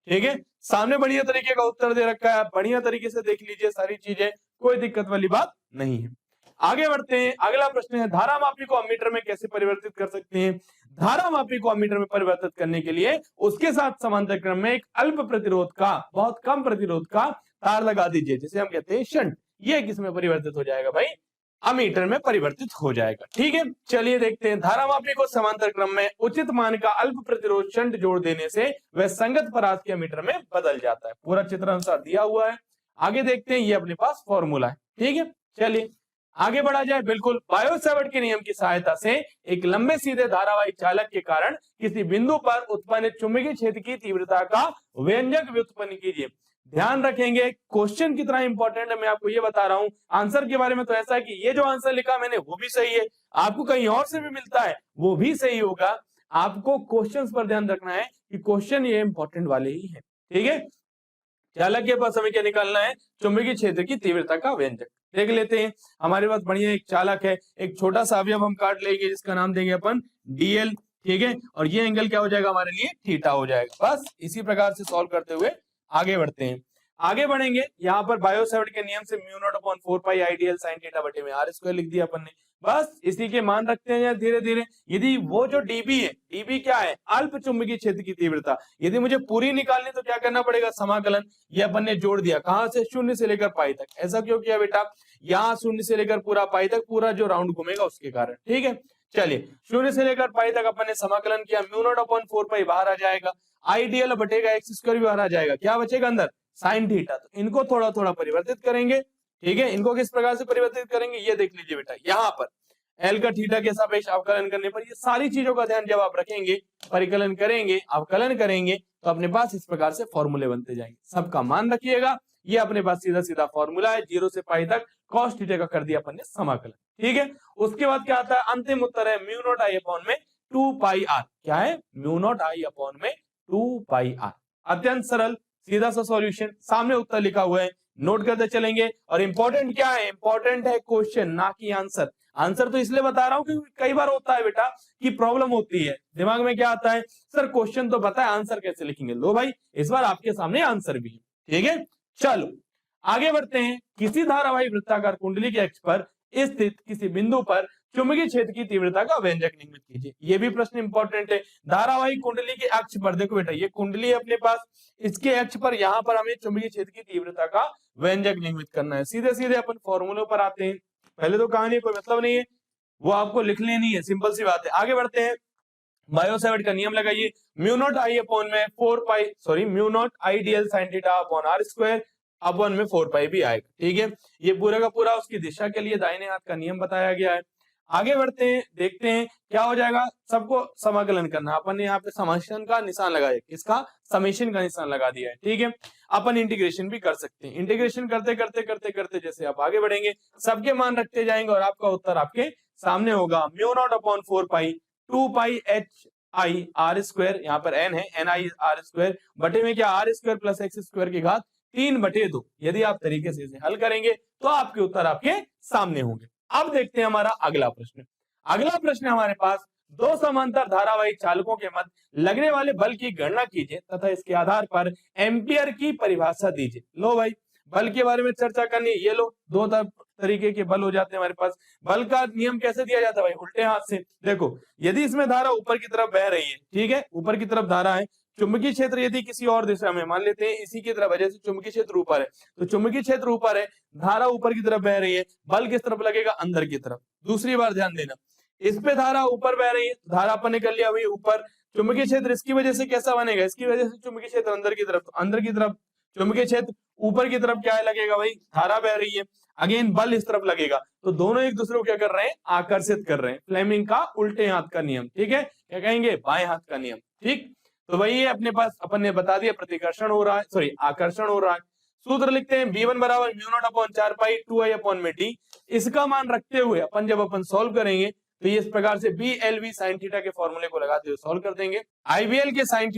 ठीक है, सामने बढ़िया तरीके का उत्तर दे रखा है, बढ़िया तरीके से देख लीजिए सारी चीजें, कोई दिक्कत वाली बात नहीं है। आगे बढ़ते हैं, अगला प्रश्न है धारा मापी को अमीटर में कैसे परिवर्तित कर सकते हैं। धारा मापी को अमीटर में परिवर्तित करने के लिए उसके साथ समांतर क्रम में एक अल्प प्रतिरोध का, बहुत कम प्रतिरोध का तार लगा दीजिए, जिसे हम कहते हैं शंट। ये किसमें परिवर्तित हो जाएगा भाई? अमीटर में परिवर्तित हो जाएगा। ठीक है, चलिए देखते हैं। धारा मापी को समांतर क्रम में उचित मान का अल्प प्रतिरोध शंट जोड़ देने से वह संगत परास के अमीटर में बदल जाता है। पूरा चित्र अनुसार दिया हुआ है, आगे देखते हैं। ये अपने पास फॉर्मूला है। ठीक है, चलिए आगे बढ़ा जाए। बिल्कुल, बायो-सैवर्ट के नियम की सहायता से एक लंबे सीधे धारावाही चालक के कारण किसी बिंदु पर उत्पन्न चुंबकीय क्षेत्र की तीव्रता का व्यंजक व्युत्पन्न कीजिए। ध्यान रखेंगे, क्वेश्चन कितना इंपॉर्टेंट है मैं आपको ये बता रहा हूं। आंसर के बारे में तो ऐसा है कि ये जो आंसर लिखा मैंने वो भी सही है, आपको कहीं और से भी मिलता है वो भी सही होगा। आपको क्वेश्चंस पर ध्यान रखना है कि क्वेश्चन ये इंपॉर्टेंट वाले ही है। ठीक है, चालक के पास हमें क्या निकालना है? चुंबकीय क्षेत्र की तीव्रता का व्यंजक। देख लेते हैं, हमारे पास बढ़िया एक चालक है, एक छोटा सा अवयव हम काट लेंगे जिसका नाम देंगे अपन DL। ठीक है, और ये एंगल क्या हो जाएगा हमारे लिए? थीटा हो जाएगा। बस इसी प्रकार से सॉल्व करते हुए आगे बढ़ते हैं। आगे बढ़ेंगे, यहाँ पर बायो-सैवर्ट के नियम से μ0/4 IDL sin θ/r² लिख दिया अपन ने। बस इसी के मान रखते हैं धीरे धीरे। यदि वो जो dB है, dB क्या है? अल्प चुंबकीय क्षेत्र की तीव्रता। यदि मुझे पूरी निकालनी तो क्या करना पड़ेगा? समाकलन। ये अपन ने जोड़ दिया, कहां से? 0 से लेकर पाई तक। ऐसा क्यों किया बेटा? यहाँ 0 से लेकर पूरा पाई तक, पूरा जो राउंड घूमेगा उसके कारण। ठीक है, चलिए 0 से लेकर पाई तक अपन ने समाकलन किया, μ0/4 बाहर आ जाएगा, IDL बटेगा x² भी बाहर आ जाएगा। क्या बचेगा अंदर? Sine theta. तो इनको थोड़ा थोड़ा परिवर्तित करेंगे। ठीक है, इनको किस प्रकार से परिवर्तित करेंगे ये देख लीजिए बेटा। यहाँ पर L का थीटा के सापेक्ष अवकलन करने पर ये सारी चीजों का ध्यान जब आप रखेंगे, परिकलन करेंगे, अवकलन करेंगे, तो अपने पास इस प्रकार से फॉर्मूले बनते जाएंगे। सबका मान रखिएगा, ये अपने पास सीधा सीधा फॉर्मूला है। 0 से पाई तक cos थीटा का कर दिया अपन ने समाकलन। ठीक है, उसके बाद क्या आता है? अंतिम उत्तर है μ0I/2πr। क्या है? μ0I/2πr। अत्यंत सरल सीधा सा सॉल्यूशन, सामने उत्तर लिखा हुआ है, नोट करते चलेंगे। और इंपॉर्टेंट क्या है? इंपॉर्टेंट है क्वेश्चन, ना कि आंसर। आंसर तो इसलिए बता रहा हूं क्योंकि कई बार होता है बेटा कि प्रॉब्लम होती है, दिमाग में क्या आता है? सर क्वेश्चन तो पता है, आंसर कैसे लिखेंगे? लो भाई, इस बार आपके सामने आंसर भी है। ठीक है, चलो आगे बढ़ते हैं। किसी धारावाही वृत्ताकार कुंडली के अक्ष पर स्थित किसी बिंदु पर चुंबकीय क्षेत्र की तीव्रता का व्यंजक निम्नित कीजिए। ये भी प्रश्न इंपॉर्टेंट है। धारावाही कुंडली के अक्ष पर, देखो बेटा ये कुंडली है अपने पास, इसके अक्ष पर यहाँ पर हमें चुंबकीय क्षेत्र की तीव्रता का व्यंजक निम्नित करना है। सीधे सीधे अपन फॉर्मूलों पर आते हैं। पहले तो कहानी कोई मतलब नहीं है, वो आपको लिख लेनी है, सिंपल सी बात है। आगे बढ़ते हैं, बायो-सैवर्ट का नियम लगाइए, μ0IDL sin θ/r² अपन में 4π भी आएगा। ठीक है, ये पूरा का पूरा उसकी दिशा के लिए दाहिने हाथ का नियम बताया गया है। आगे बढ़ते हैं, देखते हैं क्या हो जाएगा। सबको समाकलन करना, अपन ने यहाँ पे समेशन का निशान लगाया, किसका? समेशन का निशान लगा दिया है। ठीक है, अपन इंटीग्रेशन भी कर सकते हैं। इंटीग्रेशन करते करते करते करते जैसे आप आगे बढ़ेंगे, सबके मान रखते जाएंगे और आपका उत्तर आपके सामने होगा μ0/4π 2πHI/r²। यहाँ पर n है, NI/r² बटे में क्या? r² + x² की घात 3/2। यदि आप तरीके से इसे हल करेंगे तो आपके उत्तर आपके सामने होंगे। अब देखते हैं हमारा अगला प्रश्न। अगला प्रश्न हमारे पास, दो समांतर धारावाही चालकों के मध्य लगने वाले बल की गणना कीजिए तथा इसके आधार पर एम्पियर की परिभाषा दीजिए। लो भाई, बल के बारे में चर्चा करनी है। ये लो दो तरीके के बल हो जाते हैं हमारे पास। बल का नियम कैसे दिया जाता है भाई, उल्टे हाथ से। देखो यदि इसमें धारा ऊपर की तरफ बह रही है, ठीक है, ऊपर की तरफ धारा है, चुंबकीय क्षेत्र यदि किसी और दिशा में, मान लेते हैं इसी की तरफ है, जैसे चुंबकीय क्षेत्र ऊपर है, तो चुंबकीय क्षेत्र ऊपर है, धारा ऊपर की तरफ बह रही है, बल किस तरफ लगेगा, अंदर की तरफ। दूसरी बार ध्यान देना, इस पे धारा ऊपर बह रही है, धारा अपन ने कर लिया भाई ऊपर, चुंबकीय क्षेत्र इसकी वजह से कैसा बनेगा, इसकी वजह से चुंबकीय क्षेत्र अंदर की तरफ, तो अंदर की तरफ चुंबकीय क्षेत्र, ऊपर की तरफ क्या है लगेगा भाई, धारा बह रही है, अगेन बल इस तरफ लगेगा, तो दोनों एक दूसरे को क्या कर रहे हैं, आकर्षित कर रहे हैं। फ्लेमिंग का उल्टे हाथ का नियम, ठीक है, क्या कहेंगे, बाएं हाथ का नियम। ठीक, तो वही है अपने पास, अपन ने बता दिया प्रतिकर्षण हो रहा है, सॉरी आकर्षण हो रहा है। सूत्र लिखते हैं v1 बराबर mu not upon 4 pi 2i upon में टी। इसका मान रखते हुए अपन जब अपन सॉल्व करेंगे तो ये इस प्रकार से B L V sine theta के फॉर्मूले को लगाते हुए सॉल्व कर देंगे, आईवीएल साइन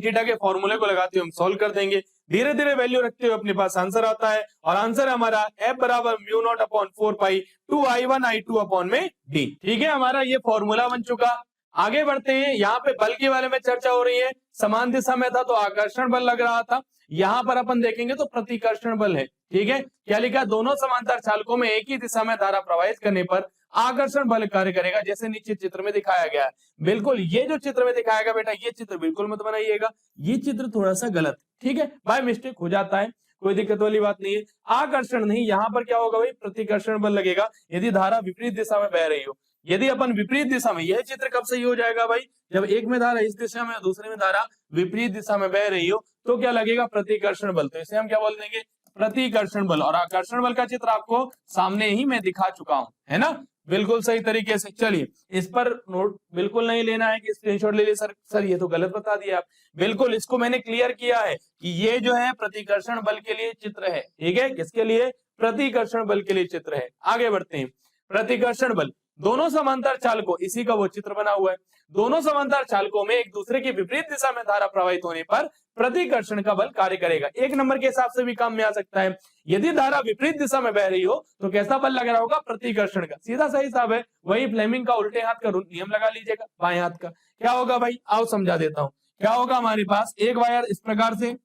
थीटा के फॉर्मूले को लगाते हुए हम सॉल्व कर देंगे। धीरे धीरे वैल्यू रखते हुए अपने पास आंसर आता है, और आंसर हमारा एफ बराबर mu not upon 4 pi 2i1i2 upon में डी। ठीक है, हमारा ये फॉर्मूला बन चुका। आगे बढ़ते हैं, यहाँ पे बल के बारे में चर्चा हो रही है। समान दिशा में था तो आकर्षण बल लग रहा था, यहाँ पर अपन देखेंगे तो प्रतिकर्षण बल है। ठीक है, क्या लिखा, दोनों समांतर चालकों में एक ही दिशा में धारा प्रवाहित करने पर आकर्षण बल कार्य करेगा, जैसे नीचे चित्र में दिखाया गया है। बिल्कुल ये जो चित्र में दिखाया गया बेटा, ये चित्र बिल्कुल मत बनाइएगा, ये चित्र थोड़ा सा गलत, ठीक है, बाय मिस्टेक हो जाता है, कोई दिक्कत वाली बात नहीं है। आकर्षण नहीं, यहाँ पर क्या होगा भाई, प्रतिकर्षण बल लगेगा यदि धारा विपरीत दिशा में बह रही हो। यदि अपन विपरीत दिशा में, यह चित्र कब सही हो जाएगा भाई, जब एक में धारा इस दिशा में, दूसरे में धारा विपरीत दिशा में बह रही हो, तो क्या लगेगा, प्रतिकर्षण बल। तो इसे हम क्या बोल देंगे, प्रतिकर्षण बल। और आकर्षण बल का चित्र आपको सामने ही मैं दिखा चुका हूं, है ना, बिल्कुल सही तरीके से। चलिए, इस पर नोट बिल्कुल नहीं लेना है कि स्क्रीनशॉट ले लिए सर ये तो गलत बता दिया आप। बिल्कुल इसको मैंने क्लियर किया है कि ये जो है प्रतिकर्षण बल के लिए चित्र है। ठीक है, किसके लिए, प्रतिकर्षण बल के लिए चित्र है। आगे बढ़ते हैं, प्रतिकर्षण बल, दोनों समांतर चालकों, इसी का वो चित्र बना हुआ है, दोनों समांतर चालकों में एक दूसरे के विपरीत दिशा में धारा प्रवाहित होने पर प्रतिकर्षण का बल कार्य करेगा। एक नंबर के हिसाब से भी काम में आ सकता है, यदि धारा विपरीत दिशा में बह रही हो तो कैसा बल लग रहा होगा, प्रतिकर्षण का। सीधा सही हिसाब है, वही फ्लेमिंग का उल्टे हाथ का नियम लगा लीजिएगा, बाएं हाथ का। क्या होगा भाई, आओ समझा देता हूं। क्या होगा, हमारे पास एक वायर इस प्रकार से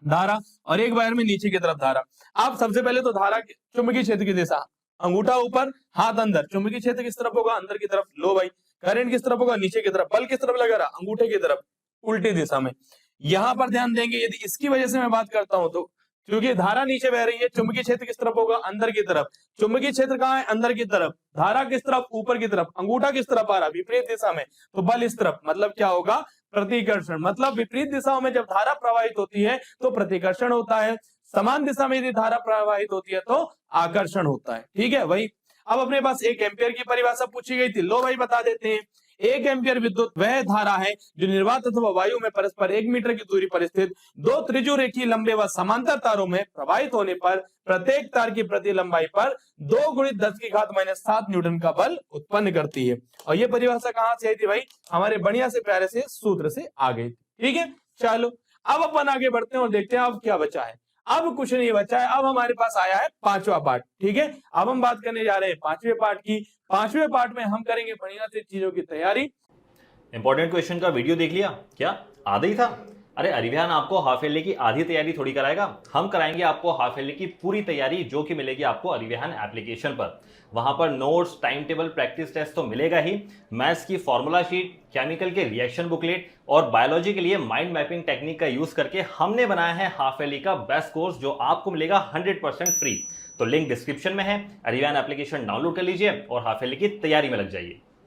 धारा और एक वायर में नीचे की तरफ धारा। आप सबसे पहले तो धारा चुंबकीय क्षेत्र की दिशा, अंगूठा ऊपर हाथ अंदर, चुंबकीय क्षेत्र किस तरफ होगा, अंदर की तरफ। लो भाई, करंट किस तरफ होगा, नीचे की तरफ। बल किस तरफ लगा रहा, अंगूठे की तरफ, उल्टी दिशा में। यहां पर ध्यान देंगे, यदि इसकी वजह से मैं बात करता हूं तो, क्योंकि धारा नीचे बह रही है, चुंबकीय क्षेत्र किस तरफ होगा, अंदर की तरफ। चुंबकीय क्षेत्र कहां है, अंदर की तरफ। धारा किस तरफ, ऊपर की तरफ। अंगूठा किस तरफ आ रहा, विपरीत दिशा में, तो बल इस तरफ, मतलब क्या होगा, प्रतिकर्षण। मतलब विपरीत दिशाओं में जब धारा प्रवाहित होती है तो प्रतिकर्षण होता है, समान दिशा में यदि धारा प्रवाहित होती है तो आकर्षण होता है। ठीक है, वही। अब अपने पास 1 एम्पियर की परिभाषा पूछी गई थी, लो भाई बता देते हैं। 1 एम्पियर विद्युत वह धारा है जो निर्वात अथवा वायु में परस्पर 1 मीटर की दूरी पर स्थित 2 त्रिज्यरेखीय लंबे व समांतर तारों में प्रवाहित होने पर प्रत्येक तार की प्रति लंबाई पर 2 × 10⁻⁷ न्यूटन का बल उत्पन्न करती है। और ये परिभाषा कहां से आई थी भाई, हमारे बढ़िया से प्यारे से सूत्र से आ गई। ठीक है, चलो अब अपन आगे बढ़ते हैं और देखते हैं अब क्या बचा है। अब कुछ नहीं बचा है, अब हमारे पास आया है 5वां पार्ट। ठीक है, अब हम बात करने जा रहे हैं 5वें पार्ट की। 5वें पार्ट में हम करेंगे बढ़िया से चीजों की तैयारी। इंपॉर्टेंट क्वेश्चन का वीडियो देख लिया क्या, आधा ही था? अरे अरिविहान आपको हाफ ईयरली की आधी तैयारी थोड़ी कराएगा, हम कराएंगे आपको हाफ ईयरली की पूरी तैयारी, जो कि मिलेगी आपको अरिविहान एप्लीकेशन पर। वहां पर notes, time table, practice test तो मिलेगा ही, मैथ्स की फॉर्मूला शीट, केमिकल के रिएक्शन बुकलेट और बायोलॉजी के लिए माइंड मैपिंग टेक्निक का यूज करके हमने बनाया है हाफ ईयरली का बेस्ट कोर्स, जो आपको मिलेगा 100% फ्री। तो लिंक डिस्क्रिप्शन में है, अरिविहान एप्लीकेशन डाउनलोड कर लीजिए और हाफ ईयरली की तैयारी में लग जाइए।